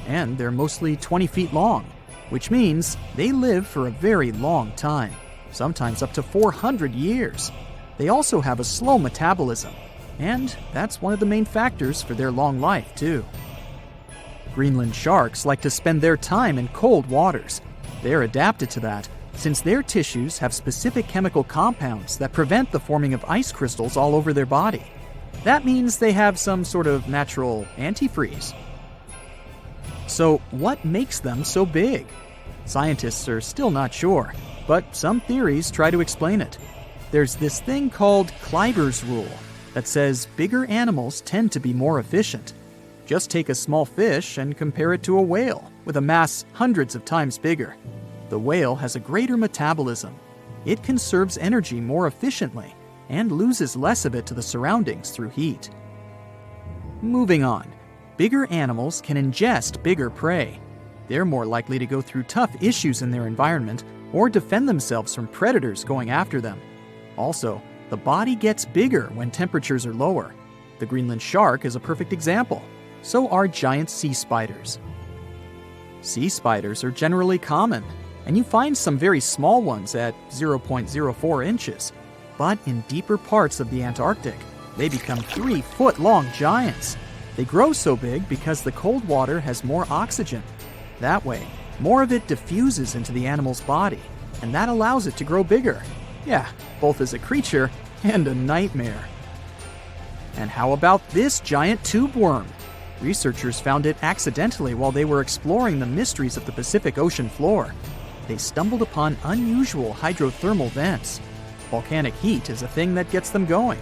and they're mostly 20 feet long, which means they live for a very long time, sometimes up to 400 years. They also have a slow metabolism, and that's one of the main factors for their long life, too. Greenland sharks like to spend their time in cold waters. They're adapted to that, since their tissues have specific chemical compounds that prevent the forming of ice crystals all over their body. That means they have some sort of natural antifreeze. So what makes them so big? Scientists are still not sure, but some theories try to explain it. There's this thing called Kleiber's rule that says bigger animals tend to be more efficient. Just take a small fish and compare it to a whale with a mass hundreds of times bigger. The whale has a greater metabolism. It conserves energy more efficiently and loses less of it to the surroundings through heat. Moving on, bigger animals can ingest bigger prey. They're more likely to go through tough issues in their environment or defend themselves from predators going after them. Also, the body gets bigger when temperatures are lower. The Greenland shark is a perfect example. So are giant sea spiders. Sea spiders are generally common, and you find some very small ones at 0.04 inches. But in deeper parts of the Antarctic, they become 3-foot-long giants. They grow so big because the cold water has more oxygen. That way, more of it diffuses into the animal's body, and that allows it to grow bigger. Yeah, both as a creature and a nightmare. And how about this giant tube worm? Researchers found it accidentally while they were exploring the mysteries of the Pacific Ocean floor. They stumbled upon unusual hydrothermal vents. Volcanic heat is a thing that gets them going.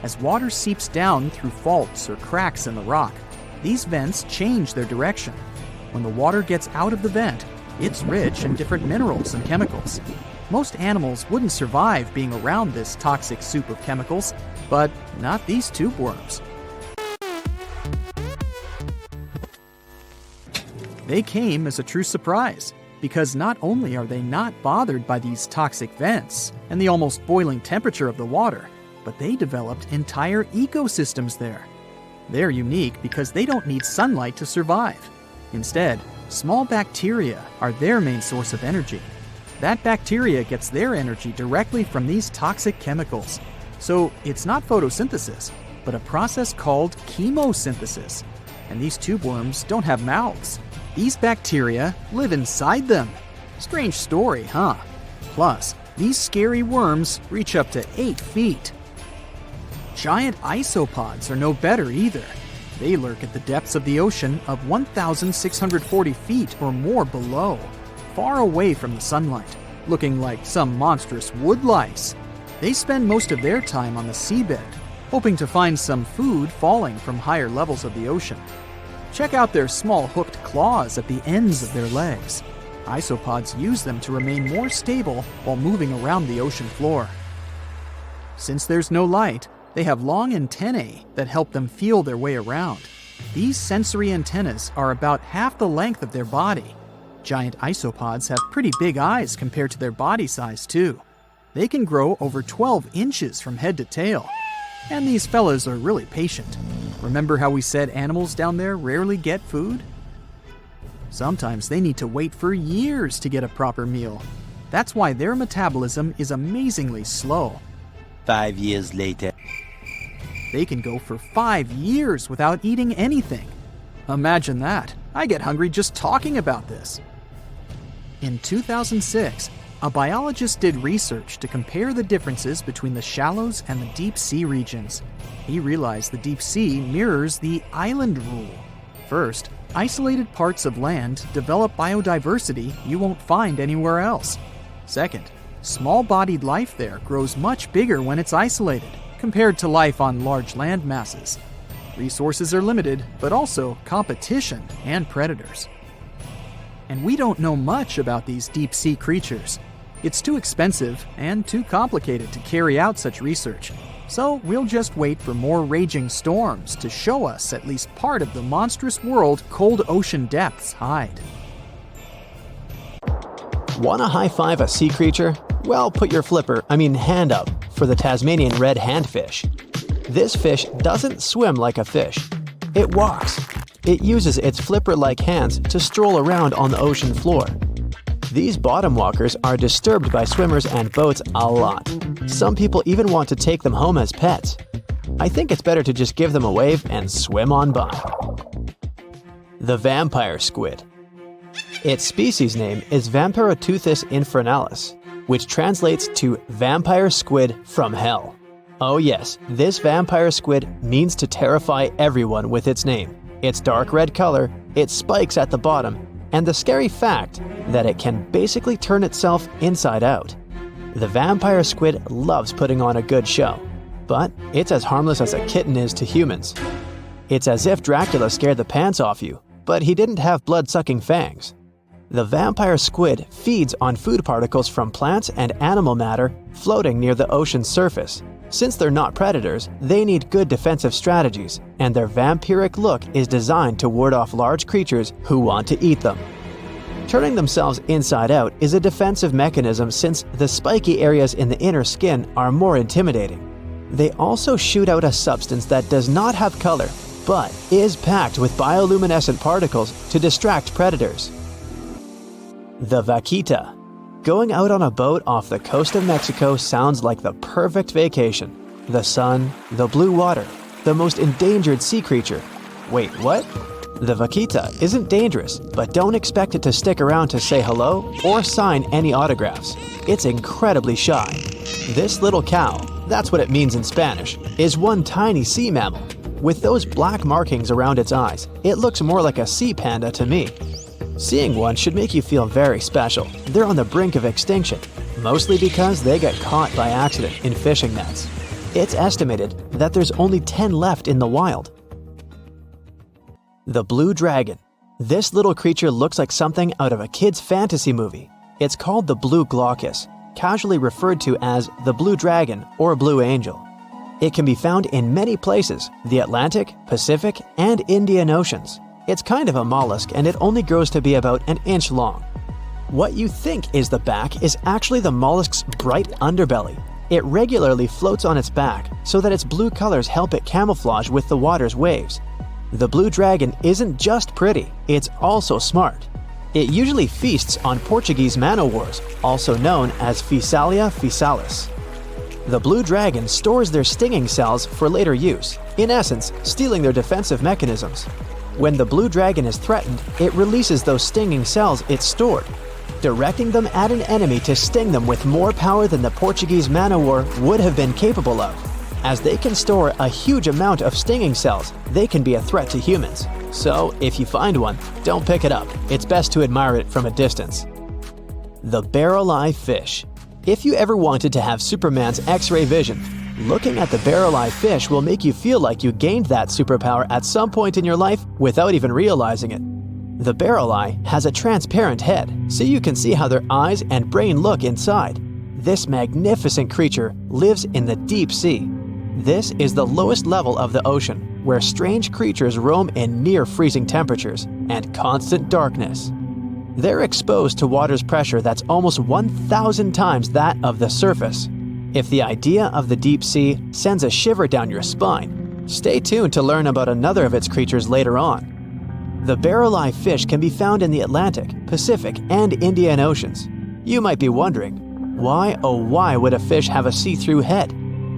As water seeps down through faults or cracks in the rock, these vents change their direction. When the water gets out of the vent, it's rich in different minerals and chemicals. Most animals wouldn't survive being around this toxic soup of chemicals, but not these tube worms. They came as a true surprise, because not only are they not bothered by these toxic vents and the almost boiling temperature of the water, but they developed entire ecosystems there. They're unique because they don't need sunlight to survive. Instead, small bacteria are their main source of energy. That bacteria gets their energy directly from these toxic chemicals. So it's not photosynthesis, but a process called chemosynthesis. And these tube worms don't have mouths. These bacteria live inside them. Strange story, huh? Plus, these scary worms reach up to 8 feet. Giant isopods are no better either. They lurk at the depths of the ocean of 1,640 feet or more below, far away from the sunlight, looking like some monstrous wood lice. They spend most of their time on the seabed, hoping to find some food falling from higher levels of the ocean. Check out their small hooked claws at the ends of their legs. Isopods use them to remain more stable while moving around the ocean floor. Since there's no light, they have long antennae that help them feel their way around. These sensory antennas are about half the length of their body. Giant isopods have pretty big eyes compared to their body size, too. They can grow over 12 inches from head to tail. And these fellas are really patient. Remember how we said animals down there rarely get food? Sometimes they need to wait for years to get a proper meal. That's why their metabolism is amazingly slow. 5 years later. They can go for 5 years without eating anything. Imagine that. I get hungry just talking about this. In 2006, a biologist did research to compare the differences between the shallows and the deep sea regions. He realized the deep sea mirrors the island rule. First, isolated parts of land develop biodiversity you won't find anywhere else. Second, small-bodied life there grows much bigger when it's isolated, compared to life on large land masses. Resources are limited, but also competition and predators. And we don't know much about these deep-sea creatures. It's too expensive and too complicated to carry out such research. So we'll just wait for more raging storms to show us at least part of the monstrous world cold ocean depths hide. Wanna high-five a sea creature? Well, put your hand up for the Tasmanian red handfish. This fish doesn't swim like a fish. It walks. It uses its flipper-like hands to stroll around on the ocean floor. These bottom walkers are disturbed by swimmers and boats a lot. Some people even want to take them home as pets. I think it's better to just give them a wave and swim on by. The vampire squid. Its species name is Vampiroteuthis infernalis, which translates to vampire squid from hell. Oh yes, this vampire squid means to terrify everyone with its name. Its dark red color, its spikes at the bottom, and the scary fact that it can basically turn itself inside out. The vampire squid loves putting on a good show, but it's as harmless as a kitten is to humans. It's as if Dracula scared the pants off you, but he didn't have blood-sucking fangs. The vampire squid feeds on food particles from plants and animal matter floating near the ocean's surface. Since they're not predators, they need good defensive strategies, and their vampiric look is designed to ward off large creatures who want to eat them. Turning themselves inside out is a defensive mechanism since the spiky areas in the inner skin are more intimidating. They also shoot out a substance that does not have color, but is packed with bioluminescent particles to distract predators. The vaquita. Going out on a boat off the coast of Mexico sounds like the perfect vacation. The sun, the blue water, the most endangered sea creature. Wait, what? The vaquita isn't dangerous, but don't expect it to stick around to say hello or sign any autographs. It's incredibly shy. This little cow, that's what it means in Spanish, is one tiny sea mammal. With those black markings around its eyes, it looks more like a sea panda to me. Seeing one should make you feel very special. They're on the brink of extinction, mostly because they got caught by accident in fishing nets. It's estimated that there's only 10 left in the wild. The blue dragon. This little creature looks like something out of a kid's fantasy movie. It's called the blue glaucus, casually referred to as the blue dragon or blue angel. It can be found in many places, the Atlantic, Pacific, and Indian Oceans. It's kind of a mollusk and it only grows to be about an inch long. What you think is the back is actually the mollusk's bright underbelly. It regularly floats on its back so that its blue colors help it camouflage with the water's waves. The blue dragon isn't just pretty, it's also smart. It usually feasts on Portuguese man-o'-wars, also known as Physalia physalis. The blue dragon stores their stinging cells for later use, in essence, stealing their defensive mechanisms. When the blue dragon is threatened, it releases those stinging cells it stored, directing them at an enemy to sting them with more power than the Portuguese man-o'-war would have been capable of. As they can store a huge amount of stinging cells, they can be a threat to humans. So, if you find one, don't pick it up. It's best to admire it from a distance. The barrel-eye fish. If you ever wanted to have Superman's X-ray vision, looking at the barrel-eye fish will make you feel like you gained that superpower at some point in your life without even realizing it. The barrel eye has a transparent head, so you can see how their eyes and brain look inside. This magnificent creature lives in the deep sea. This is the lowest level of the ocean, where strange creatures roam in near-freezing temperatures and constant darkness. They're exposed to water's pressure that's almost 1,000 times that of the surface. If the idea of the deep sea sends a shiver down your spine, stay tuned to learn about another of its creatures later on. The barrel-eye fish can be found in the Atlantic, Pacific, and Indian Oceans. You might be wondering, why oh why would a fish have a see-through head?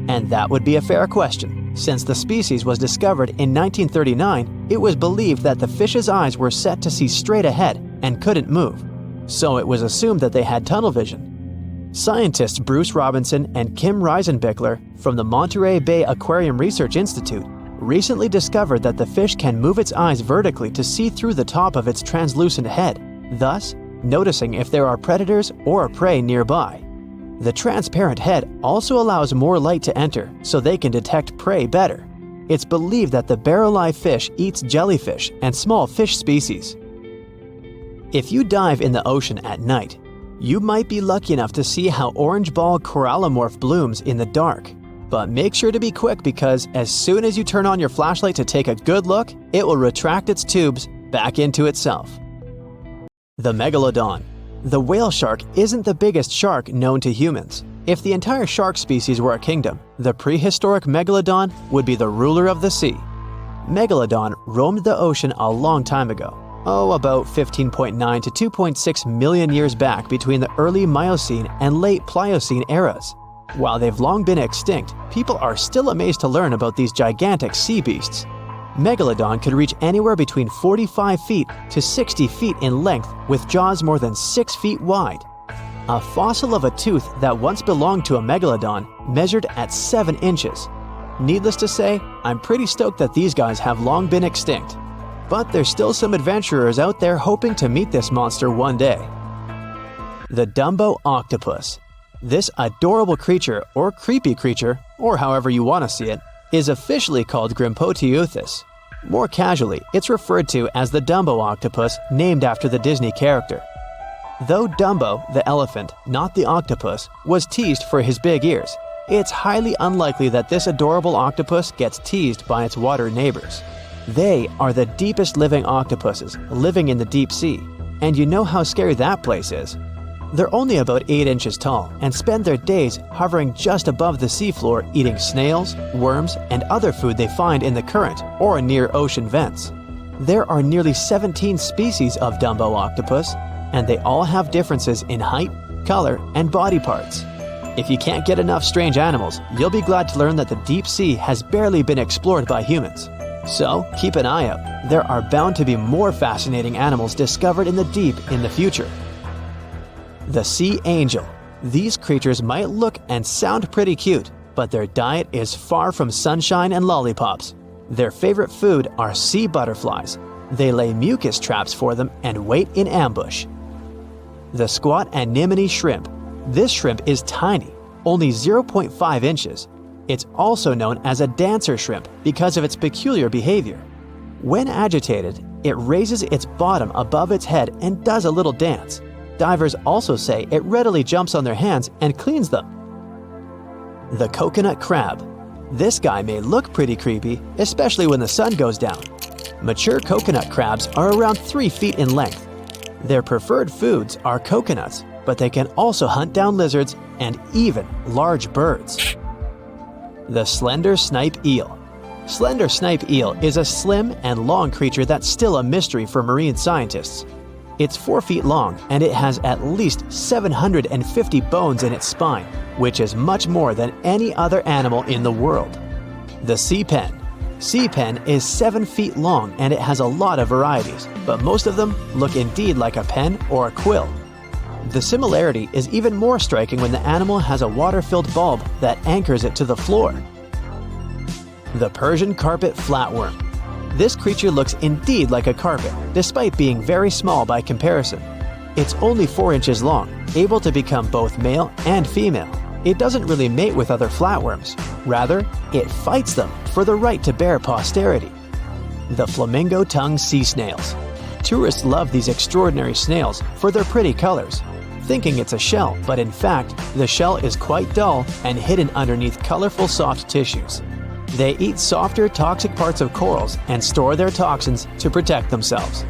And that would be a fair question. Since the species was discovered in 1939, it was believed that the fish's eyes were set to see straight ahead and couldn't move. So it was assumed that they had tunnel vision. Scientists Bruce Robinson and Kim Reisenbichler from the Monterey Bay Aquarium Research Institute recently discovered that the fish can move its eyes vertically to see through the top of its translucent head, thus noticing if there are predators or prey nearby. The transparent head also allows more light to enter so they can detect prey better. It's believed that the barrel-eye fish eats jellyfish and small fish species. If you dive in the ocean at night, you might be lucky enough to see how orange ball corallomorph blooms in the dark. But make sure to be quick because as soon as you turn on your flashlight to take a good look, it will retract its tubes back into itself. The megalodon. The whale shark isn't the biggest shark known to humans. If the entire shark species were a kingdom, the prehistoric megalodon would be the ruler of the sea. Megalodon roamed the ocean a long time ago. About 15.9 to 2.6 million years back between the early Miocene and late Pliocene eras. While they've long been extinct, people are still amazed to learn about these gigantic sea beasts. Megalodon could reach anywhere between 45 feet to 60 feet in length with jaws more than 6 feet wide. A fossil of a tooth that once belonged to a megalodon measured at 7 inches. Needless to say, I'm pretty stoked that these guys have long been extinct. But there's still some adventurers out there hoping to meet this monster one day. The Dumbo octopus. This adorable creature, or creepy creature, or however you want to see it, is officially called Grimpoteuthis. More casually, it's referred to as the Dumbo octopus, named after the Disney character. Though Dumbo, the elephant, not the octopus, was teased for his big ears, it's highly unlikely that this adorable octopus gets teased by its water neighbors. They are the deepest living octopuses, living in the deep sea, and you know how scary that place is. They're only about 8 inches tall and spend their days hovering just above the seafloor eating snails, worms, and other food they find in the current or near ocean vents. There are nearly 17 species of Dumbo octopus, and they all have differences in height, color, and body parts. If you can't get enough strange animals, you'll be glad to learn that the deep sea has barely been explored by humans. So keep an eye out. There are bound to be more fascinating animals discovered in the deep in the future. The sea angel. These creatures might look and sound pretty cute, but their diet is far from sunshine and lollipops. Their favorite food are sea butterflies. They lay mucus traps for them and wait in ambush. The squat anemone shrimp. This shrimp is tiny, only 0.5 inches. It's also known as a dancer shrimp because of its peculiar behavior. When agitated, it raises its bottom above its head and does a little dance. Divers also say it readily jumps on their hands and cleans them. The coconut crab. This guy may look pretty creepy, especially when the sun goes down. Mature coconut crabs are around 3 feet in length. Their preferred foods are coconuts, but they can also hunt down lizards and even large birds. The slender snipe eel. Slender snipe eel is a slim and long creature that's still a mystery for marine scientists. It's 4 feet long and it has at least 750 bones in its spine, which is much more than any other animal in the world. The sea pen. Sea pen is 7 feet long and it has a lot of varieties, but most of them look indeed like a pen or a quill. The similarity is even more striking when the animal has a water-filled bulb that anchors it to the floor. The Persian carpet flatworm. This creature looks indeed like a carpet, despite being very small by comparison. It's only 4 inches long, able to become both male and female. It doesn't really mate with other flatworms. Rather, it fights them for the right to bear posterity. The flamingo-tongued sea snails. Tourists love these extraordinary snails for their pretty colors, thinking it's a shell, but in fact, the shell is quite dull and hidden underneath colorful soft tissues. They eat softer, toxic parts of corals and store their toxins to protect themselves.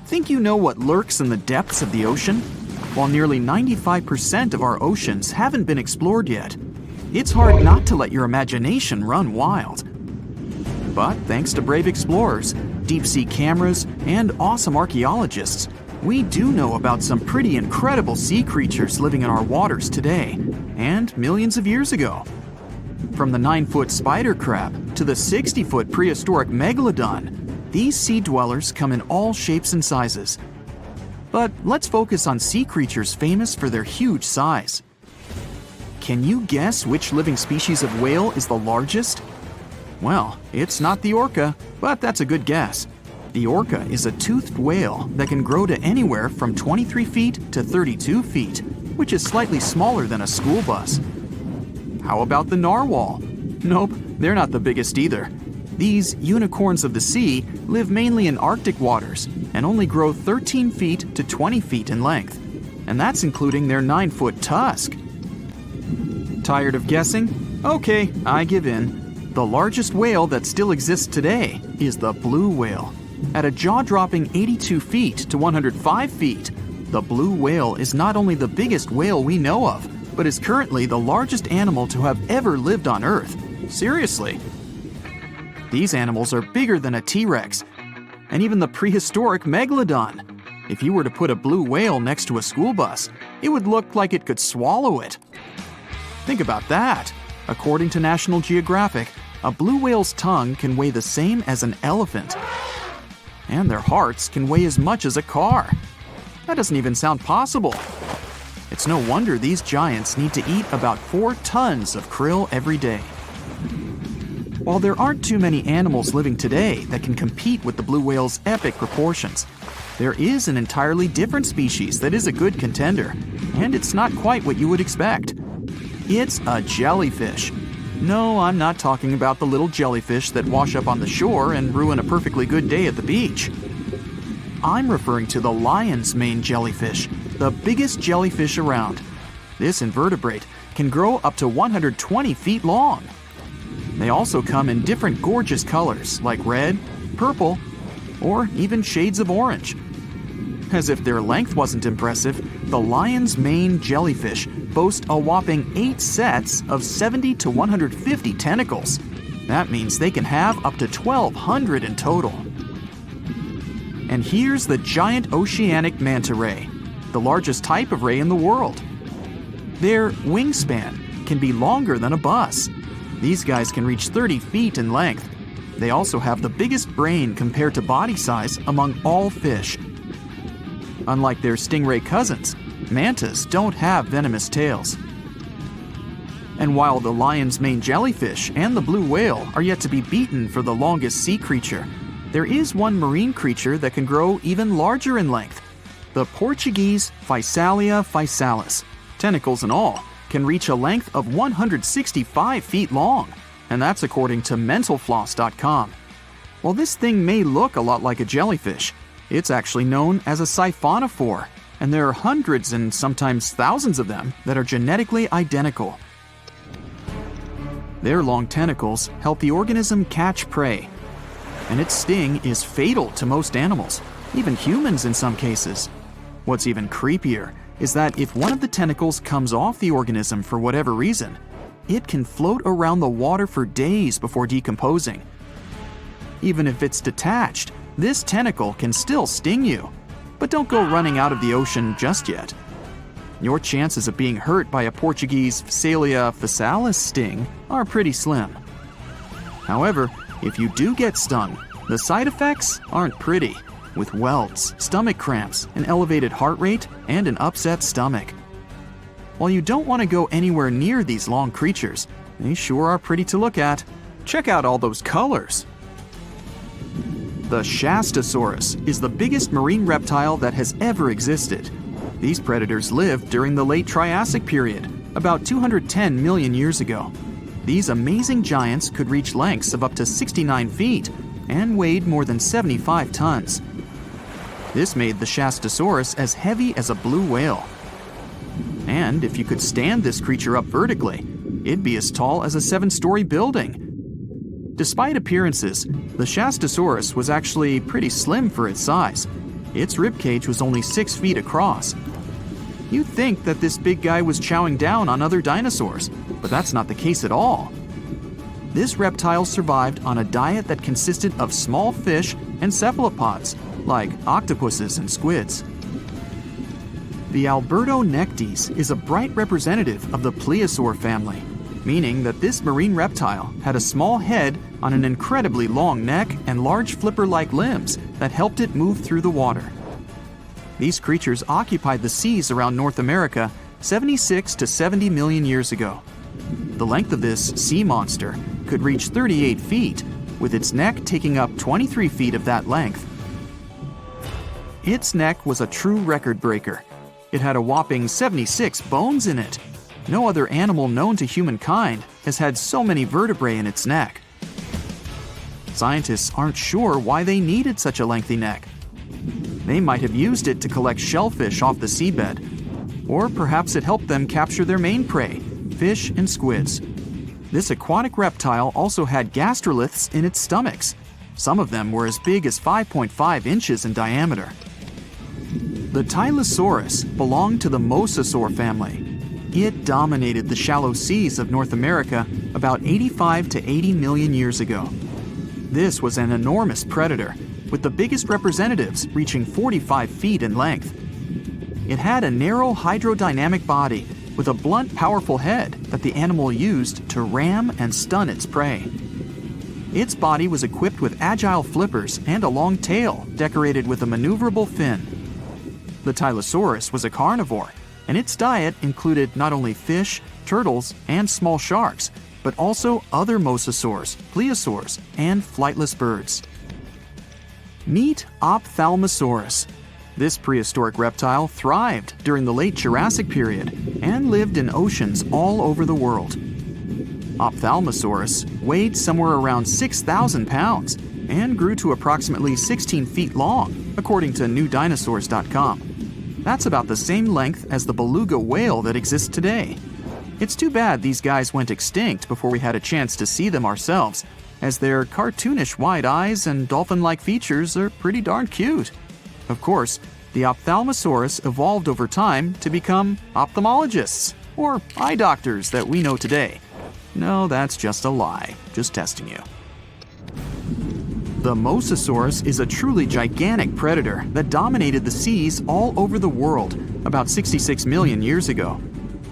Think you know what lurks in the depths of the ocean? While nearly 95% of our oceans haven't been explored yet, it's hard not to let your imagination run wild. But thanks to brave explorers, deep-sea cameras, and awesome archaeologists, we do know about some pretty incredible sea creatures living in our waters today, and millions of years ago. From the 9-foot spider crab to the 60-foot prehistoric megalodon, these sea dwellers come in all shapes and sizes. But let's focus on sea creatures famous for their huge size. Can you guess which living species of whale is the largest? Well, it's not the orca, but that's a good guess. The orca is a toothed whale that can grow to anywhere from 23 feet to 32 feet, which is slightly smaller than a school bus. How about the narwhal? Nope, they're not the biggest either. These unicorns of the sea live mainly in Arctic waters and only grow 13 feet to 20 feet in length, and that's including their 9-foot tusk. Tired of guessing? Okay, I give in. The largest whale that still exists today is the blue whale. At a jaw-dropping 82 feet to 105 feet, the blue whale is not only the biggest whale we know of, but is currently the largest animal to have ever lived on Earth. Seriously. These animals are bigger than a T-Rex, and even the prehistoric megalodon. If you were to put a blue whale next to a school bus, it would look like it could swallow it. Think about that. According to National Geographic, a blue whale's tongue can weigh the same as an elephant. And their hearts can weigh as much as a car. That doesn't even sound possible. It's no wonder these giants need to eat about 4 tons of krill every day. While there aren't too many animals living today that can compete with the blue whale's epic proportions, there is an entirely different species that is a good contender, and it's not quite what you would expect. It's a jellyfish. No, I'm not talking about the little jellyfish that wash up on the shore and ruin a perfectly good day at the beach. I'm referring to the lion's mane jellyfish, the biggest jellyfish around. This invertebrate can grow up to 120 feet long. They also come in different gorgeous colors like red, purple, or even shades of orange. As if their length wasn't impressive, the lion's mane jellyfish boast a whopping 8 sets of 70 to 150 tentacles. That means they can have up to 1,200 in total. And here's the giant oceanic manta ray, the largest type of ray in the world. Their wingspan can be longer than a bus. These guys can reach 30 feet in length. They also have the biggest brain compared to body size among all fish. Unlike their stingray cousins, mantas don't have venomous tails. And while the lion's mane jellyfish and the blue whale are yet to be beaten for the longest sea creature, there is one marine creature that can grow even larger in length. The Portuguese Physalia physalis, tentacles and all, can reach a length of 165 feet long, and that's according to mentalfloss.com. While this thing may look a lot like a jellyfish, it's actually known as a siphonophore, and there are hundreds and sometimes thousands of them that are genetically identical. Their long tentacles help the organism catch prey, and its sting is fatal to most animals, even humans in some cases. What's even creepier is that if one of the tentacles comes off the organism for whatever reason, it can float around the water for days before decomposing. Even if it's detached, this tentacle can still sting you. But don't go running out of the ocean just yet. Your chances of being hurt by a Portuguese Physalia physalis sting are pretty slim. However, if you do get stung, the side effects aren't pretty, with welts, stomach cramps, an elevated heart rate, and an upset stomach. While you don't want to go anywhere near these long creatures, they sure are pretty to look at. Check out all those colors. The Shastasaurus is the biggest marine reptile that has ever existed. These predators lived during the late Triassic period, about 210 million years ago. These amazing giants could reach lengths of up to 69 feet and weighed more than 75 tons. This made the Shastasaurus as heavy as a blue whale. And if you could stand this creature up vertically, it'd be as tall as a 7-story building. Despite appearances, the Shastasaurus was actually pretty slim for its size. Its ribcage was only 6 feet across. You'd think that this big guy was chowing down on other dinosaurs, but that's not the case at all. This reptile survived on a diet that consisted of small fish and cephalopods, like octopuses and squids. The Albertonectes is a bright representative of the plesiosaur family, meaning that this marine reptile had a small head on an incredibly long neck and large flipper-like limbs that helped it move through the water. These creatures occupied the seas around North America 76 to 70 million years ago. The length of this sea monster could reach 38 feet, with its neck taking up 23 feet of that length. Its neck was a true record breaker. It had a whopping 76 bones in it. No other animal known to humankind has had so many vertebrae in its neck. Scientists aren't sure why they needed such a lengthy neck. They might have used it to collect shellfish off the seabed, or perhaps it helped them capture their main prey, fish and squids. This aquatic reptile also had gastroliths in its stomachs. Some of them were as big as 5.5 inches in diameter. The Tylosaurus belonged to the mosasaur family. It dominated the shallow seas of North America about 85 to 80 million years ago. This was an enormous predator, with the biggest representatives reaching 45 feet in length. It had a narrow hydrodynamic body with a blunt, powerful head that the animal used to ram and stun its prey. Its body was equipped with agile flippers and a long tail decorated with a maneuverable fin. The Tylosaurus was a carnivore, and its diet included not only fish, turtles, and small sharks, but also other mosasaurs, plesiosaurs, and flightless birds. Meet Ophthalmosaurus. This prehistoric reptile thrived during the late Jurassic period and lived in oceans all over the world. Ophthalmosaurus weighed somewhere around 6,000 pounds and grew to approximately 16 feet long, according to newdinosaurs.com. That's about the same length as the beluga whale that exists today. It's too bad these guys went extinct before we had a chance to see them ourselves, as their cartoonish wide eyes and dolphin-like features are pretty darn cute. Of course, the Ophthalmosaurus evolved over time to become ophthalmologists, or eye doctors that we know today. No, that's just a lie. Just testing you. The Mosasaurus is a truly gigantic predator that dominated the seas all over the world about 66 million years ago.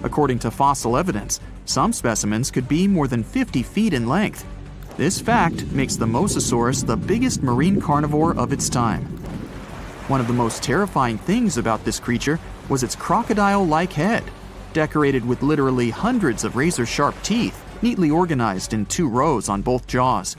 According to fossil evidence, some specimens could be more than 50 feet in length. This fact makes the Mosasaurus the biggest marine carnivore of its time. One of the most terrifying things about this creature was its crocodile-like head, decorated with literally hundreds of razor-sharp teeth, neatly organized in 2 rows on both jaws.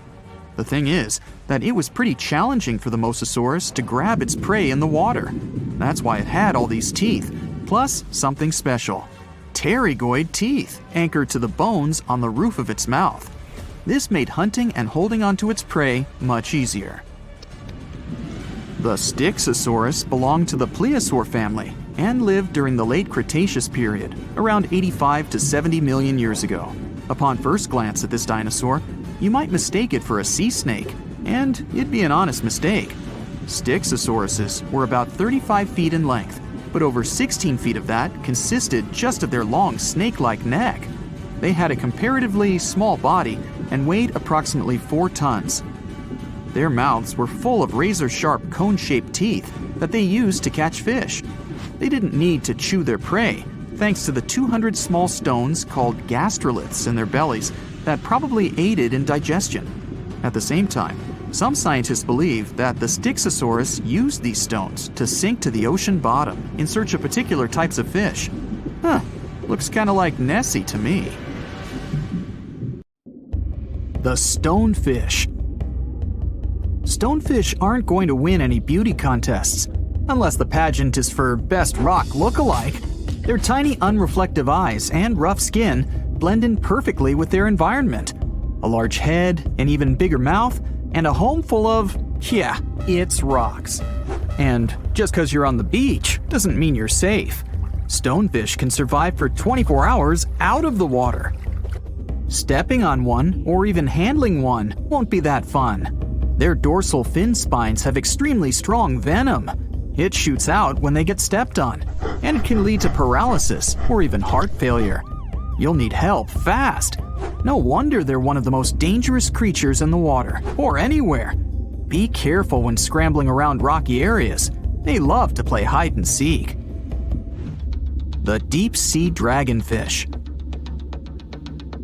The thing is that it was pretty challenging for the Mosasaurus to grab its prey in the water. That's why it had all these teeth, plus something special: pterygoid teeth anchored to the bones on the roof of its mouth. This made hunting and holding onto its prey much easier. The Styxosaurus belonged to the plesiosaur family and lived during the late Cretaceous period, around 85 to 70 million years ago. Upon first glance at this dinosaur, you might mistake it for a sea snake, and it'd be an honest mistake. Styxosauruses were about 35 feet in length, but over 16 feet of that consisted just of their long snake-like neck. They had a comparatively small body and weighed approximately 4 tons. Their mouths were full of razor-sharp cone-shaped teeth that they used to catch fish. They didn't need to chew their prey, thanks to the 200 small stones called gastroliths in their bellies that probably aided in digestion. At the same time, some scientists believe that the Styxosaurus used these stones to sink to the ocean bottom in search of particular types of fish. Looks kind of like Nessie to me. The stonefish. Stonefish aren't going to win any beauty contests, unless the pageant is for best rock lookalike. Their tiny unreflective eyes and rough skin blend in perfectly with their environment. A large head, an even bigger mouth, and a home full of, it's rocks. And just because you're on the beach doesn't mean you're safe. Stonefish can survive for 24 hours out of the water. Stepping on one or even handling one won't be that fun. Their dorsal fin spines have extremely strong venom. It shoots out when they get stepped on, and it can lead to paralysis or even heart failure. You'll need help fast. No wonder they're one of the most dangerous creatures in the water, or anywhere. be careful when scrambling around rocky areas. They love to play hide and seek. The deep-sea dragonfish.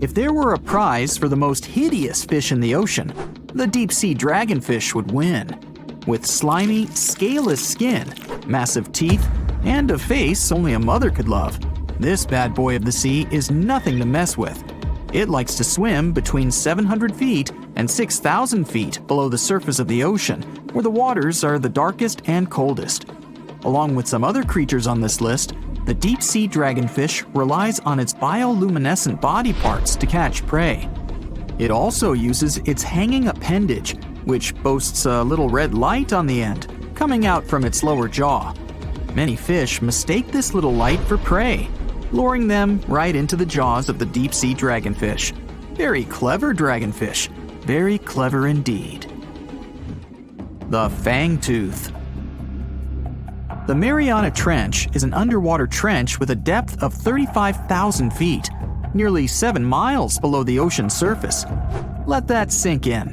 If there were a prize for the most hideous fish in the ocean, the deep-sea dragonfish would win. With slimy, scaleless skin, massive teeth, and a face only a mother could love, this bad boy of the sea is nothing to mess with. It likes to swim between 700 feet and 6,000 feet below the surface of the ocean, where the waters are the darkest and coldest. Along with some other creatures on this list, the deep-sea dragonfish relies on its bioluminescent body parts to catch prey. It also uses its hanging appendage, which boasts a little red light on the end, coming out from its lower jaw. Many fish mistake this little light for prey, luring them right into the jaws of the deep-sea dragonfish. Very clever dragonfish, very clever indeed. The fangtooth. The Mariana Trench is an underwater trench with a depth of 35,000 feet, nearly 7 miles below the ocean surface. Let that sink in.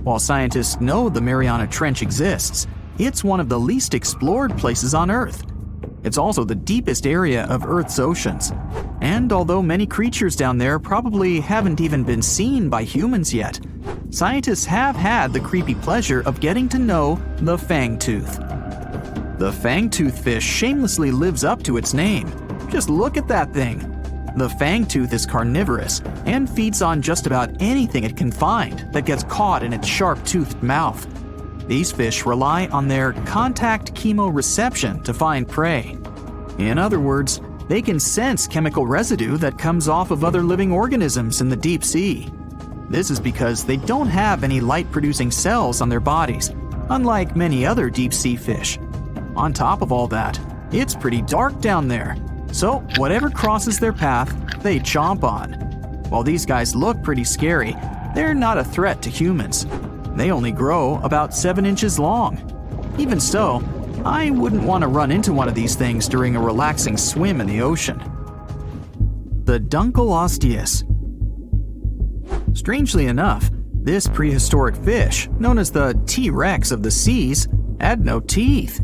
While scientists know the Mariana Trench exists, it's one of the least explored places on Earth. It's also the deepest area of Earth's oceans. And although many creatures down there probably haven't even been seen by humans yet, scientists have had the creepy pleasure of getting to know the fangtooth. The fangtooth fish shamelessly lives up to its name. Just look at that thing. The fangtooth is carnivorous and feeds on just about anything it can find that gets caught in its sharp-toothed mouth. These fish rely on their contact chemoreception to find prey. In other words, they can sense chemical residue that comes off of other living organisms in the deep sea. This is because they don't have any light-producing cells on their bodies, unlike many other deep-sea fish. On top of all that, it's pretty dark down there, so whatever crosses their path, they chomp on. While these guys look pretty scary, they're not a threat to humans. They only grow about 7 inches long. Even so, I wouldn't want to run into one of these things during a relaxing swim in the ocean. The Dunkleosteus. Strangely enough, this prehistoric fish, known as the T-Rex of the seas, had no teeth.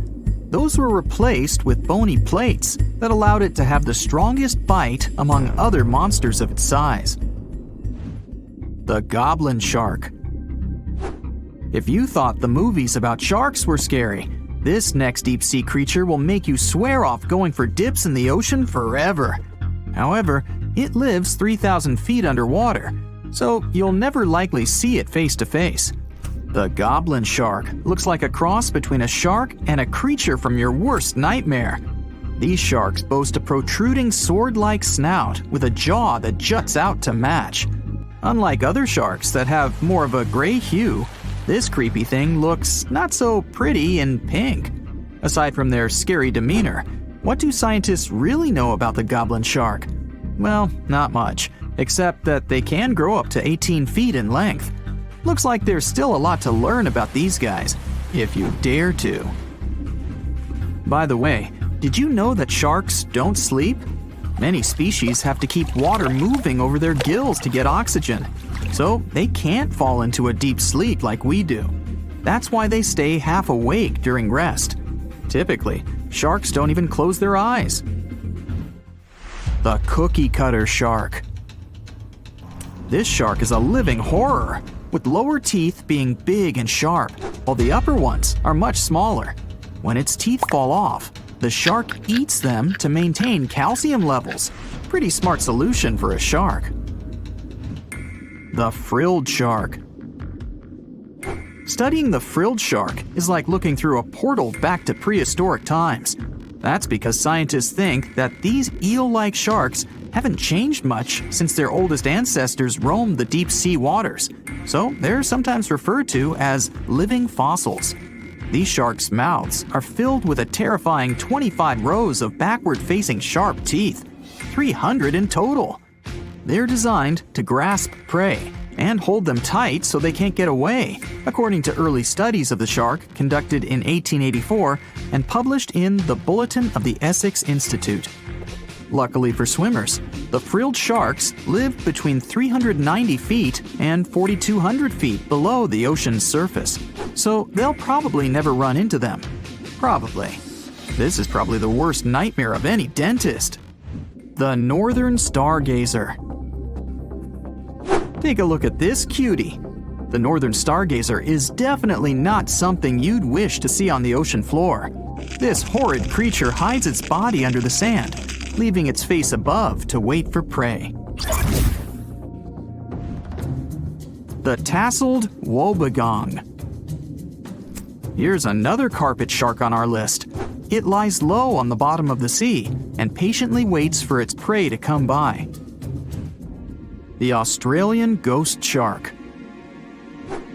Those were replaced with bony plates that allowed it to have the strongest bite among other monsters of its size. The goblin shark. If you thought the movies about sharks were scary, this next deep-sea creature will make you swear off going for dips in the ocean forever. However, it lives 3,000 feet underwater, so you'll never likely see it face to face. The goblin shark looks like a cross between a shark and a creature from your worst nightmare. These sharks boast a protruding sword-like snout with a jaw that juts out to match. Unlike other sharks that have more of a gray hue, this creepy thing looks not so pretty and pink. Aside from their scary demeanor, what do scientists really know about the goblin shark? Well, not much, except that they can grow up to 18 feet in length. Looks like there's still a lot to learn about these guys, if you dare to. By the way, did you know that sharks don't sleep? Many species have to keep water moving over their gills to get oxygen, so they can't fall into a deep sleep like we do. That's why they stay half awake during rest. Typically, sharks don't even close their eyes. The cookie cutter shark. This shark is a living horror, with lower teeth being big and sharp, while the upper ones are much smaller. When its teeth fall off, the shark eats them to maintain calcium levels. Pretty smart solution for a shark. The frilled shark. Studying the frilled shark is like looking through a portal back to prehistoric times. That's because scientists think that these eel-like sharks haven't changed much since their oldest ancestors roamed the deep sea waters, so they're sometimes referred to as living fossils. These sharks' mouths are filled with a terrifying 25 rows of backward-facing sharp teeth, 300 in total. They're designed to grasp prey and hold them tight so they can't get away, according to early studies of the shark conducted in 1884 and published in the Bulletin of the Essex Institute. Luckily for swimmers, the frilled sharks live between 390 feet and 4,200 feet below the ocean's surface, so they'll probably never run into them. Probably. This is probably the worst nightmare of any dentist. The Northern Stargazer. Take a look at this cutie. The Northern Stargazer is definitely not something you'd wish to see on the ocean floor. This horrid creature hides its body under the sand, leaving its face above to wait for prey. The Tasseled Wobbegong. Here's another carpet shark on our list. It lies low on the bottom of the sea and patiently waits for its prey to come by. The Australian Ghost Shark.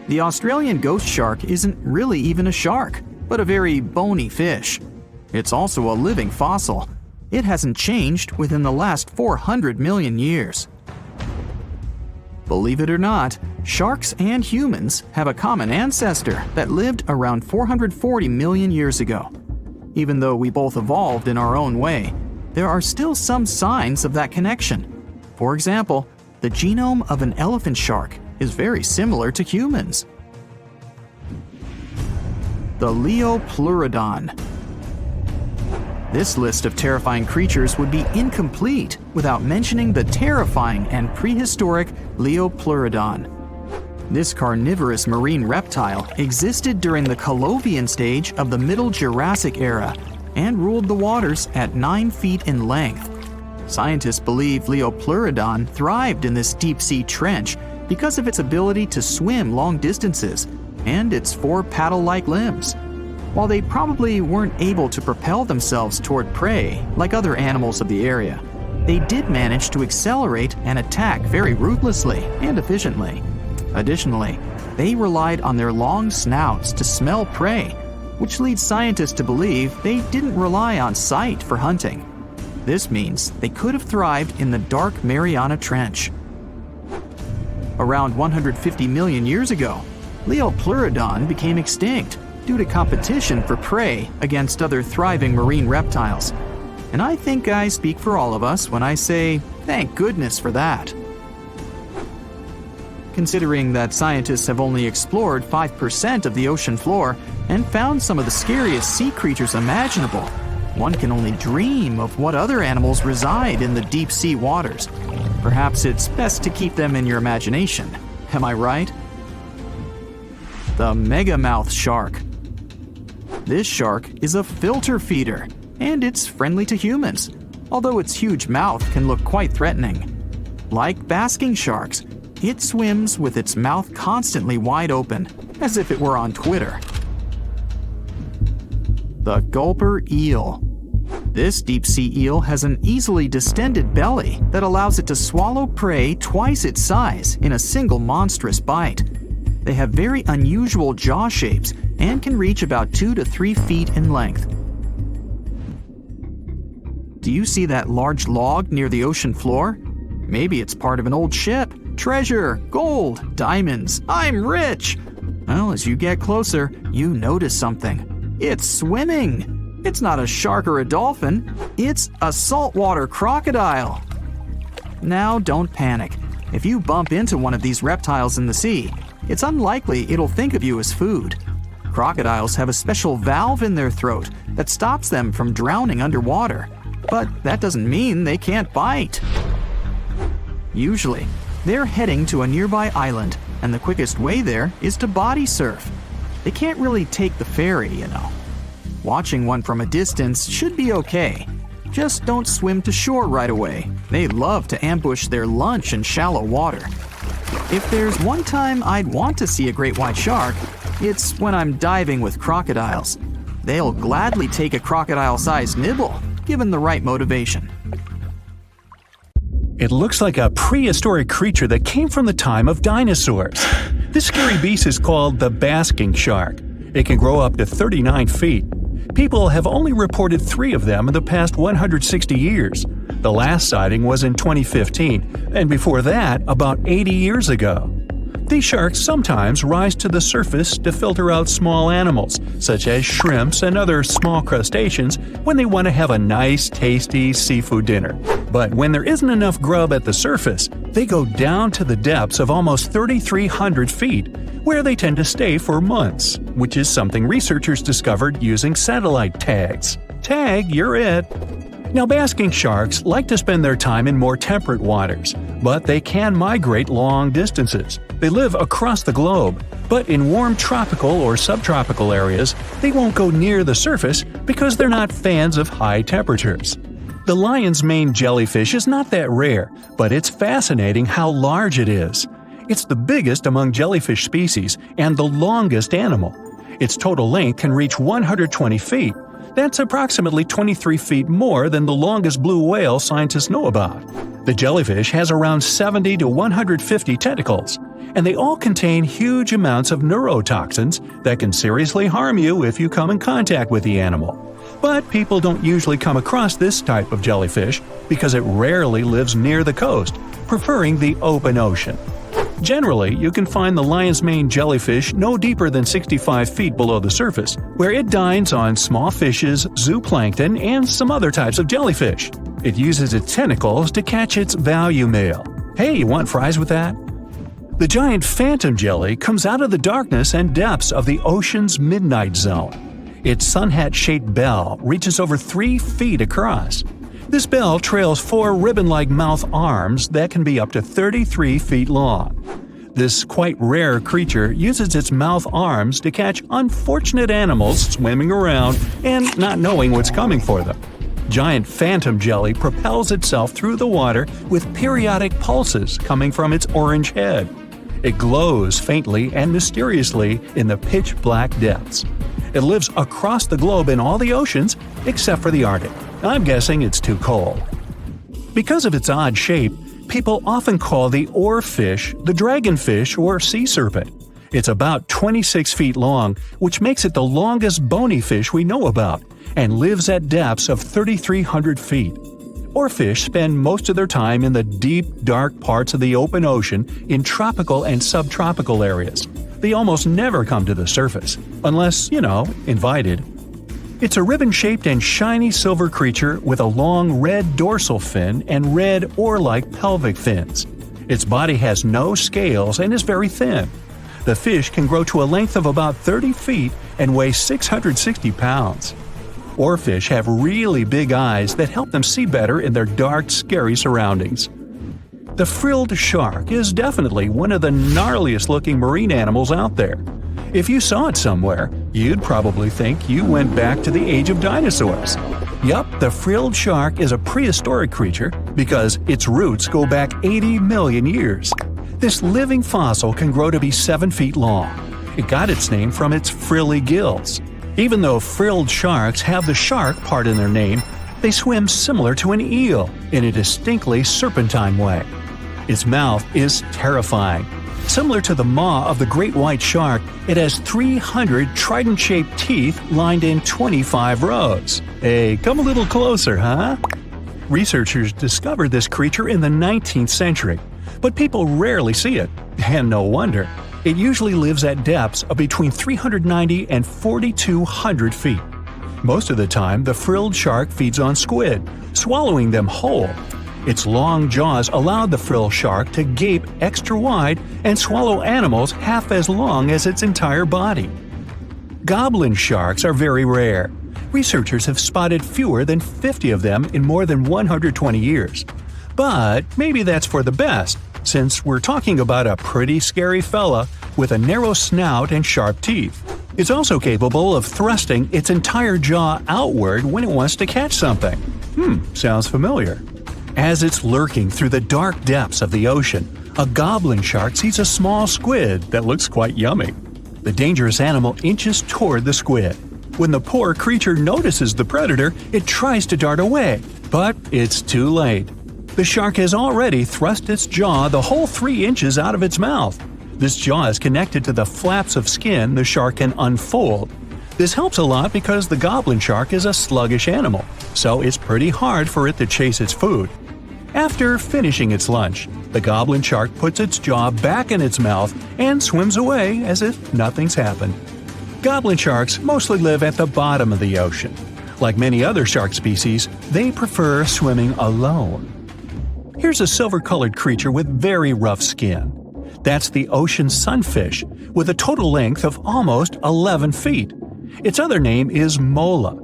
The Australian ghost shark isn't really even a shark, but a very bony fish. It's also a living fossil. It hasn't changed within the last 400 million years. Believe it or not, sharks and humans have a common ancestor that lived around 440 million years ago. Even though we both evolved in our own way, there are still some signs of that connection. For example, the genome of an elephant shark is very similar to humans. The Leopleurodon. This list of terrifying creatures would be incomplete without mentioning the terrifying and prehistoric Leopleurodon. This carnivorous marine reptile existed during the Colovian stage of the Middle Jurassic era and ruled the waters at 9 feet in length. Scientists believe Leopleurodon thrived in this deep-sea trench because of its ability to swim long distances and its 4 paddle-like limbs. While they probably weren't able to propel themselves toward prey like other animals of the area, they did manage to accelerate and attack very ruthlessly and efficiently. Additionally, they relied on their long snouts to smell prey, which leads scientists to believe they didn't rely on sight for hunting. This means they could have thrived in the dark Mariana Trench. Around 150 million years ago, Leopleurodon became extinct due to competition for prey against other thriving marine reptiles. And I think I speak for all of us when I say, thank goodness for that. Considering that scientists have only explored 5% of the ocean floor and found some of the scariest sea creatures imaginable, one can only dream of what other animals reside in the deep sea waters. Perhaps it's best to keep them in your imagination. Am I right? The megamouth shark. This shark is a filter feeder, and it's friendly to humans, although its huge mouth can look quite threatening. Like basking sharks, it swims with its mouth constantly wide open, as if it were on Twitter. The gulper eel. This deep-sea eel has an easily distended belly that allows it to swallow prey twice its size in a single monstrous bite. They have very unusual jaw shapes and can reach about 2 to 3 feet in length. Do you see that large log near the ocean floor? Maybe it's part of an old ship. Treasure, gold, diamonds, I'm rich! Well, as you get closer, you notice something. It's swimming! It's not a shark or a dolphin, it's a saltwater crocodile! Now don't panic. If you bump into one of these reptiles in the sea, it's unlikely it'll think of you as food. Crocodiles have a special valve in their throat that stops them from drowning underwater, but that doesn't mean they can't bite. Usually, they're heading to a nearby island, and the quickest way there is to body surf. They can't really take the ferry, you know. Watching one from a distance should be okay. Just don't swim to shore right away. They love to ambush their lunch in shallow water. If there's one time I'd want to see a great white shark, it's when I'm diving with crocodiles. They'll gladly take a crocodile-sized nibble, given the right motivation. It looks like a prehistoric creature that came from the time of dinosaurs. This scary beast is called the basking shark. It can grow up to 39 feet. People have only reported 3 of them in the past 160 years. The last sighting was in 2015, and before that, about 80 years ago. These sharks sometimes rise to the surface to filter out small animals, such as shrimps and other small crustaceans, when they want to have a nice, tasty seafood dinner. But when there isn't enough grub at the surface, They go down to the depths of almost 3,300 feet, where they tend to stay for months, which is something researchers discovered using satellite tags. Tag, you're it! Now, basking sharks like to spend their time in more temperate waters, but they can migrate long distances. They live across the globe, but in warm tropical or subtropical areas, they won't go near the surface because they're not fans of high temperatures. The lion's mane jellyfish is not that rare, but it's fascinating how large it is. It's the biggest among jellyfish species and the longest animal. Its total length can reach 120 feet. That's approximately 23 feet more than the longest blue whale scientists know about. The jellyfish has around 70 to 150 tentacles, and they all contain huge amounts of neurotoxins that can seriously harm you if you come in contact with the animal. But people don't usually come across this type of jellyfish because it rarely lives near the coast, preferring the open ocean. Generally, you can find the lion's mane jellyfish no deeper than 65 feet below the surface, where it dines on small fishes, zooplankton, and some other types of jellyfish. It uses its tentacles to catch its value meal. Hey, you want fries with that? The giant phantom jelly comes out of the darkness and depths of the ocean's midnight zone. Its sun hat-shaped bell reaches over 3 feet across. This bell trails 4 ribbon-like mouth arms that can be up to 33 feet long. This quite rare creature uses its mouth arms to catch unfortunate animals swimming around and not knowing what's coming for them. Giant phantom jelly propels itself through the water with periodic pulses coming from its orange head. It glows faintly and mysteriously in the pitch-black depths. It lives across the globe in all the oceans except for the Arctic. I'm guessing it's too cold. Because of its odd shape, people often call the oarfish the dragonfish or sea serpent. It's about 26 feet long, which makes it the longest bony fish we know about, and lives at depths of 3,300 feet. Oarfish spend most of their time in the deep, dark parts of the open ocean in tropical and subtropical areas. They almost never come to the surface, unless, invited. It's a ribbon-shaped and shiny silver creature with a long red dorsal fin and red oar-like pelvic fins. Its body has no scales and is very thin. The fish can grow to a length of about 30 feet and weigh 660 pounds. Oarfish have really big eyes that help them see better in their dark, scary surroundings. The frilled shark is definitely one of the gnarliest-looking marine animals out there. If you saw it somewhere, you'd probably think you went back to the age of dinosaurs. Yup, the frilled shark is a prehistoric creature because its roots go back 80 million years. This living fossil can grow to be 7 feet long. It got its name from its frilly gills. Even though frilled sharks have the shark part in their name, they swim similar to an eel in a distinctly serpentine way. Its mouth is terrifying. Similar to the maw of the great white shark, it has 300 trident-shaped teeth lined in 25 rows. Hey, come a little closer, huh? Researchers discovered this creature in the 19th century, but people rarely see it, and no wonder. It usually lives at depths of between 390 and 4,200 feet. Most of the time, the frilled shark feeds on squid, swallowing them whole. Its long jaws allowed the frilled shark to gape extra wide and swallow animals half as long as its entire body. Goblin sharks are very rare. Researchers have spotted fewer than 50 of them in more than 120 years. But maybe that's for the best, since we're talking about a pretty scary fella with a narrow snout and sharp teeth. It's also capable of thrusting its entire jaw outward when it wants to catch something. Sounds familiar. As it's lurking through the dark depths of the ocean, a goblin shark sees a small squid that looks quite yummy. The dangerous animal inches toward the squid. When the poor creature notices the predator, it tries to dart away, but it's too late. The shark has already thrust its jaw the whole 3 inches out of its mouth. This jaw is connected to the flaps of skin the shark can unfold. This helps a lot because the goblin shark is a sluggish animal, so it's pretty hard for it to chase its food. After finishing its lunch, the goblin shark puts its jaw back in its mouth and swims away as if nothing's happened. Goblin sharks mostly live at the bottom of the ocean. Like many other shark species, they prefer swimming alone. Here's a silver-colored creature with very rough skin. That's the ocean sunfish, with a total length of almost 11 feet. Its other name is mola.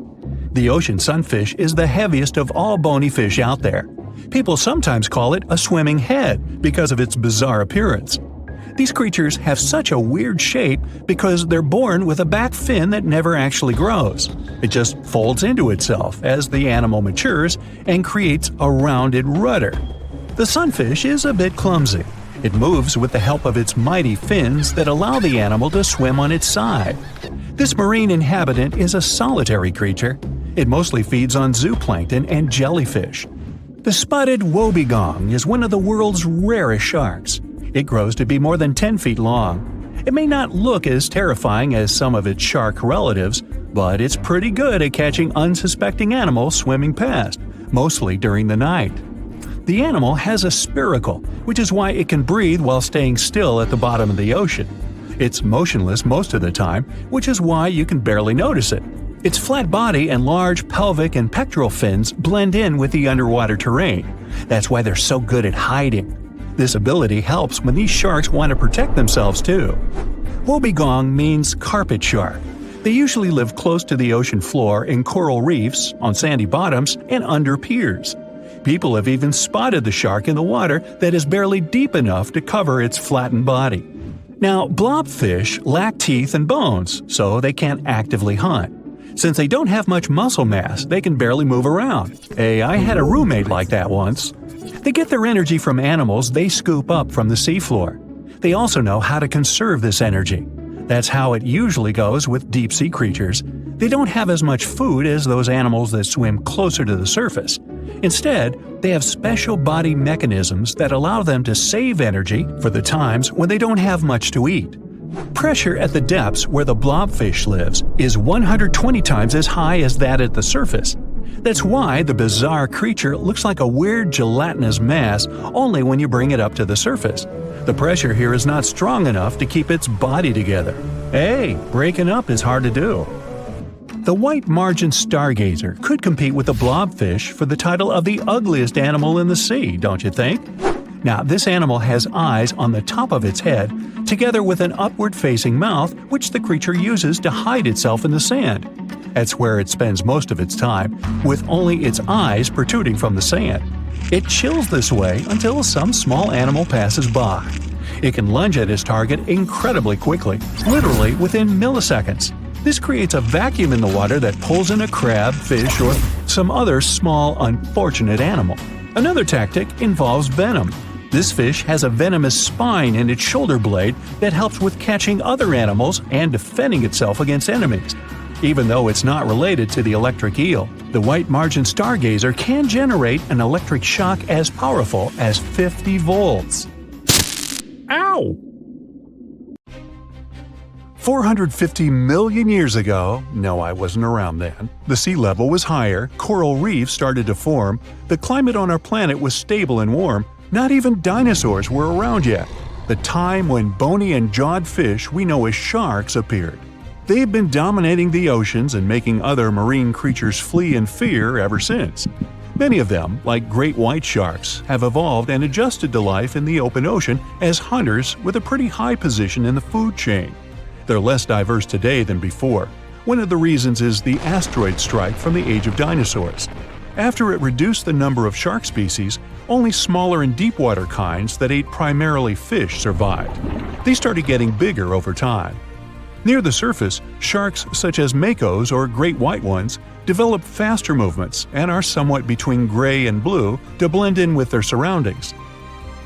The ocean sunfish is the heaviest of all bony fish out there. People sometimes call it a swimming head because of its bizarre appearance. These creatures have such a weird shape because they're born with a back fin that never actually grows. It just folds into itself as the animal matures and creates a rounded rudder. The sunfish is a bit clumsy. It moves with the help of its mighty fins that allow the animal to swim on its side. This marine inhabitant is a solitary creature. It mostly feeds on zooplankton and jellyfish. The spotted wobbegong is one of the world's rarest sharks. It grows to be more than 10 feet long. It may not look as terrifying as some of its shark relatives, but it's pretty good at catching unsuspecting animals swimming past, mostly during the night. The animal has a spiracle, which is why it can breathe while staying still at the bottom of the ocean. It's motionless most of the time, which is why you can barely notice it. Its flat body and large pelvic and pectoral fins blend in with the underwater terrain. That's why they're so good at hiding. This ability helps when these sharks want to protect themselves too. Wobbegong means carpet shark. They usually live close to the ocean floor in coral reefs, on sandy bottoms, and under piers. People have even spotted the shark in the water that is barely deep enough to cover its flattened body. Now, blobfish lack teeth and bones, so they can't actively hunt. Since they don't have much muscle mass, they can barely move around. Hey, I had a roommate like that once. They get their energy from animals they scoop up from the seafloor. They also know how to conserve this energy. That's how it usually goes with deep-sea creatures. They don't have as much food as those animals that swim closer to the surface. Instead, they have special body mechanisms that allow them to save energy for the times when they don't have much to eat. Pressure at the depths where the blobfish lives is 120 times as high as that at the surface. That's why the bizarre creature looks like a weird gelatinous mass only when you bring it up to the surface. The pressure here is not strong enough to keep its body together. Hey, breaking up is hard to do. The white margin stargazer could compete with the blobfish for the title of the ugliest animal in the sea, don't you think? Now, this animal has eyes on the top of its head, together with an upward-facing mouth which the creature uses to hide itself in the sand. That's where it spends most of its time, with only its eyes protruding from the sand. It chills this way until some small animal passes by. It can lunge at its target incredibly quickly, literally within milliseconds. This creates a vacuum in the water that pulls in a crab, fish, or some other small, unfortunate animal. Another tactic involves venom. This fish has a venomous spine in its shoulder blade that helps with catching other animals and defending itself against enemies. Even though it's not related to the electric eel, the white margin stargazer can generate an electric shock as powerful as 50 volts. Ow! 450 million years ago, no, I wasn't around then, the sea level was higher, coral reefs started to form, the climate on our planet was stable and warm, not even dinosaurs were around yet. The time when bony and jawed fish we know as sharks appeared. They've been dominating the oceans and making other marine creatures flee in fear ever since. Many of them, like great white sharks, have evolved and adjusted to life in the open ocean as hunters with a pretty high position in the food chain. They're less diverse today than before. One of the reasons is the asteroid strike from the age of dinosaurs. After it reduced the number of shark species, only smaller and deep-water kinds that ate primarily fish survived. They started getting bigger over time. Near the surface, sharks such as makos or great white ones develop faster movements and are somewhat between gray and blue to blend in with their surroundings.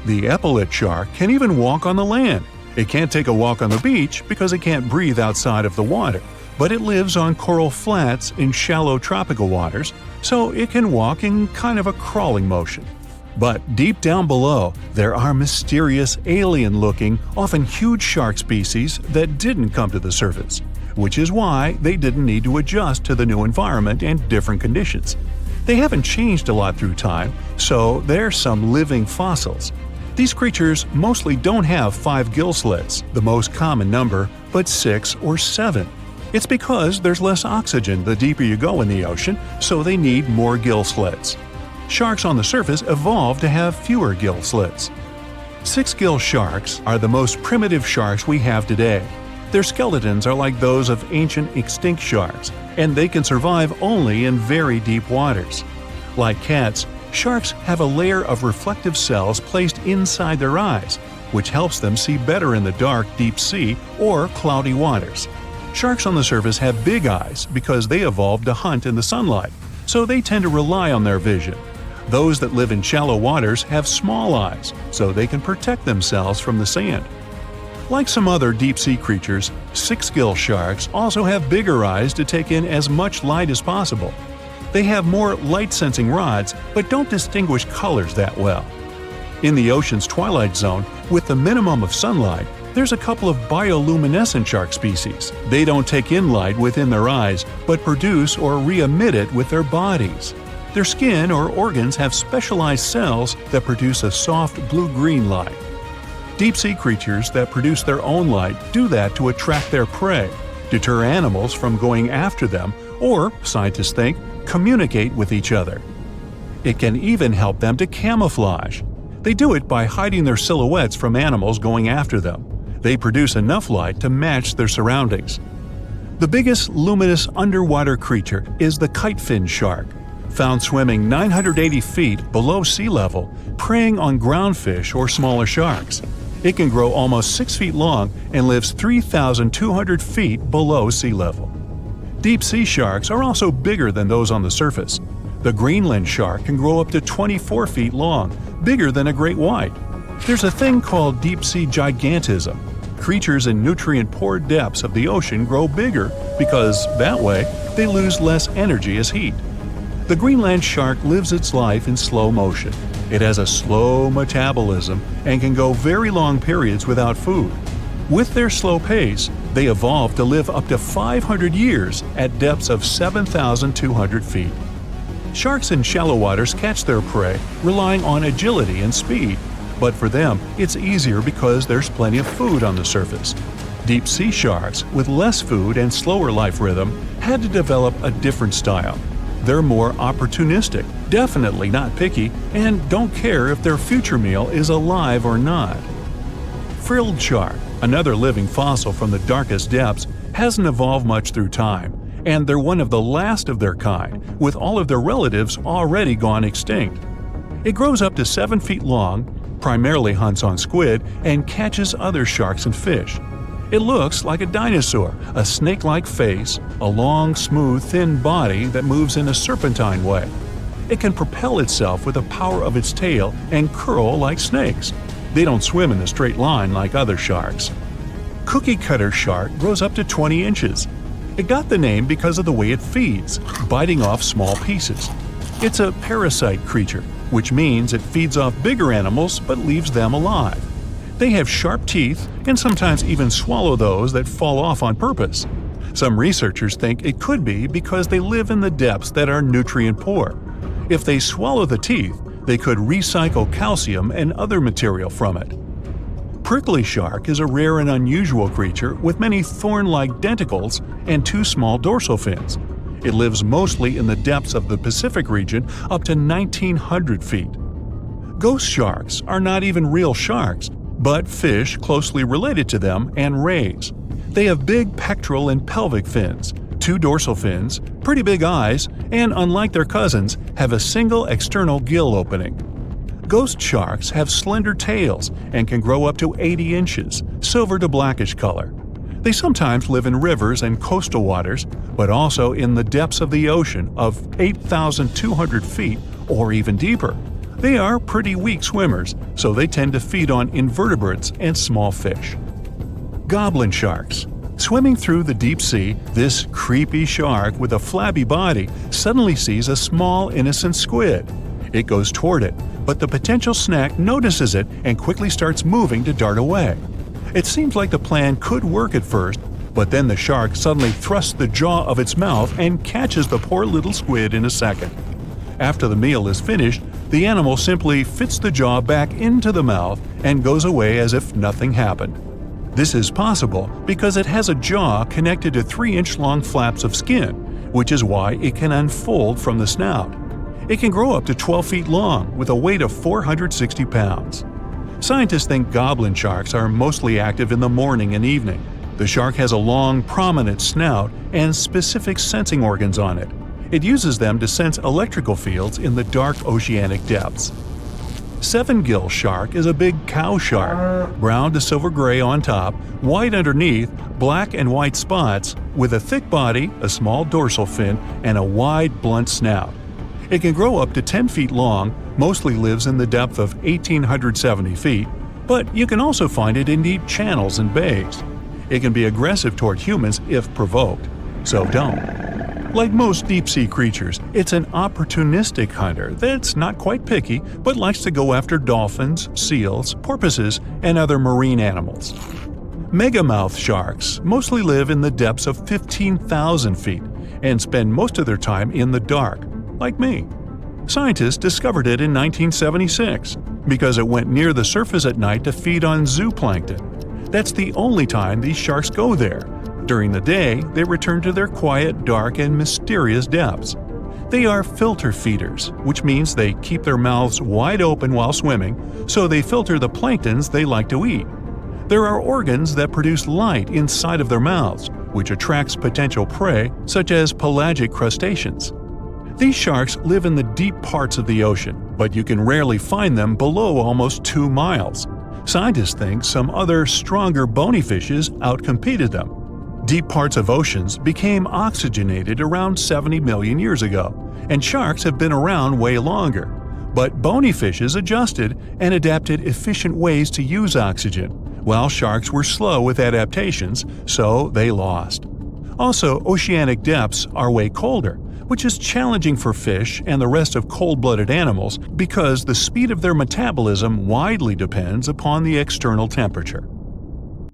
The epaulet shark can even walk on the land. It can't take a walk on the beach because it can't breathe outside of the water, but it lives on coral flats in shallow tropical waters, so it can walk in kind of a crawling motion. But deep down below, there are mysterious, alien-looking, often huge shark species that didn't come to the surface, which is why they didn't need to adjust to the new environment and different conditions. They haven't changed a lot through time, so they're some living fossils. These creatures mostly don't have 5 gill slits, the most common number, but 6 or 7. It's because there's less oxygen the deeper you go in the ocean, so they need more gill slits. Sharks on the surface evolved to have fewer gill slits. Six-gill sharks are the most primitive sharks we have today. Their skeletons are like those of ancient extinct sharks, and they can survive only in very deep waters. Like cats, sharks have a layer of reflective cells placed inside their eyes, which helps them see better in the dark, deep sea or cloudy waters. Sharks on the surface have big eyes because they evolved to hunt in the sunlight, so they tend to rely on their vision. Those that live in shallow waters have small eyes, so they can protect themselves from the sand. Like some other deep-sea creatures, six-gill sharks also have bigger eyes to take in as much light as possible. They have more light-sensing rods, but don't distinguish colors that well. In the ocean's twilight zone, with the minimum of sunlight, there's a couple of bioluminescent shark species. They don't take in light within their eyes, but produce or re-emit it with their bodies. Their skin or organs have specialized cells that produce a soft blue-green light. Deep-sea creatures that produce their own light do that to attract their prey, deter animals from going after them, or, scientists think, communicate with each other. It can even help them to camouflage. They do it by hiding their silhouettes from animals going after them. They produce enough light to match their surroundings. The biggest luminous underwater creature is the kitefin shark, found swimming 980 feet below sea level, preying on groundfish or smaller sharks. It can grow almost 6 feet long and lives 3,200 feet below sea level. Deep-sea sharks are also bigger than those on the surface. The Greenland shark can grow up to 24 feet long, bigger than a great white. There's a thing called deep-sea gigantism. Creatures in nutrient-poor depths of the ocean grow bigger because, that way, they lose less energy as heat. The Greenland shark lives its life in slow motion. It has a slow metabolism and can go very long periods without food. With their slow pace, they evolved to live up to 500 years at depths of 7,200 feet. Sharks in shallow waters catch their prey relying on agility and speed, but for them it's easier because there's plenty of food on the surface. Deep-sea sharks, with less food and slower life rhythm, had to develop a different style. They're more opportunistic, definitely not picky, and don't care if their future meal is alive or not. Frilled shark, another living fossil from the darkest depths, hasn't evolved much through time, and they're one of the last of their kind, with all of their relatives already gone extinct. It grows up to 7 feet long, primarily hunts on squid, and catches other sharks and fish. It looks like a dinosaur, a snake-like face, a long, smooth, thin body that moves in a serpentine way. It can propel itself with the power of its tail and curl like snakes. They don't swim in a straight line like other sharks. Cookie-cutter shark grows up to 20 inches. It got the name because of the way it feeds, biting off small pieces. It's a parasite creature, which means it feeds off bigger animals but leaves them alive. They have sharp teeth and sometimes even swallow those that fall off on purpose. Some researchers think it could be because they live in the depths that are nutrient poor. If they swallow the teeth, they could recycle calcium and other material from it. Prickly shark is a rare and unusual creature with many thorn-like denticles and 2 small dorsal fins. It lives mostly in the depths of the Pacific region up to 1,900 feet. Ghost sharks are not even real sharks, but fish closely related to them and rays. They have big pectoral and pelvic fins, 2 dorsal fins, pretty big eyes, and unlike their cousins, have a single external gill opening. Ghost sharks have slender tails and can grow up to 80 inches, silver to blackish color. They sometimes live in rivers and coastal waters, but also in the depths of the ocean of 8,200 feet or even deeper. They are pretty weak swimmers, so they tend to feed on invertebrates and small fish. Goblin sharks. Swimming through the deep sea, this creepy shark with a flabby body suddenly sees a small, innocent squid. It goes toward it, but the potential snack notices it and quickly starts moving to dart away. It seems like the plan could work at first, but then the shark suddenly thrusts the jaw of its mouth and catches the poor little squid in a second. After the meal is finished, the animal simply fits the jaw back into the mouth and goes away as if nothing happened. This is possible because it has a jaw connected to 3-inch long flaps of skin, which is why it can unfold from the snout. It can grow up to 12 feet long with a weight of 460 pounds. Scientists think goblin sharks are mostly active in the morning and evening. The shark has a long, prominent snout and specific sensing organs on it. It uses them to sense electrical fields in the dark oceanic depths. Seven-gill shark is a big cow shark, brown to silver-gray on top, white underneath, black and white spots, with a thick body, a small dorsal fin, and a wide, blunt snout. It can grow up to 10 feet long, mostly lives in the depth of 1,870 feet, but you can also find it in deep channels and bays. It can be aggressive toward humans if provoked, so don't. Like most deep-sea creatures, it's an opportunistic hunter that's not quite picky but likes to go after dolphins, seals, porpoises, and other marine animals. Megamouth sharks mostly live in the depths of 15,000 feet and spend most of their time in the dark, like me. Scientists discovered it in 1976 because it went near the surface at night to feed on zooplankton. That's the only time these sharks go there. During the day, they return to their quiet, dark, and mysterious depths. They are filter feeders, which means they keep their mouths wide open while swimming, so they filter the planktons they like to eat. There are organs that produce light inside of their mouths, which attracts potential prey, such as pelagic crustaceans. These sharks live in the deep parts of the ocean, but you can rarely find them below almost 2 miles. Scientists think some other, stronger bony fishes outcompeted them. Deep parts of oceans became oxygenated around 70 million years ago, and sharks have been around way longer. But bony fishes adjusted and adapted efficient ways to use oxygen, while sharks were slow with adaptations, so they lost. Also, oceanic depths are way colder, which is challenging for fish and the rest of cold-blooded animals because the speed of their metabolism widely depends upon the external temperature.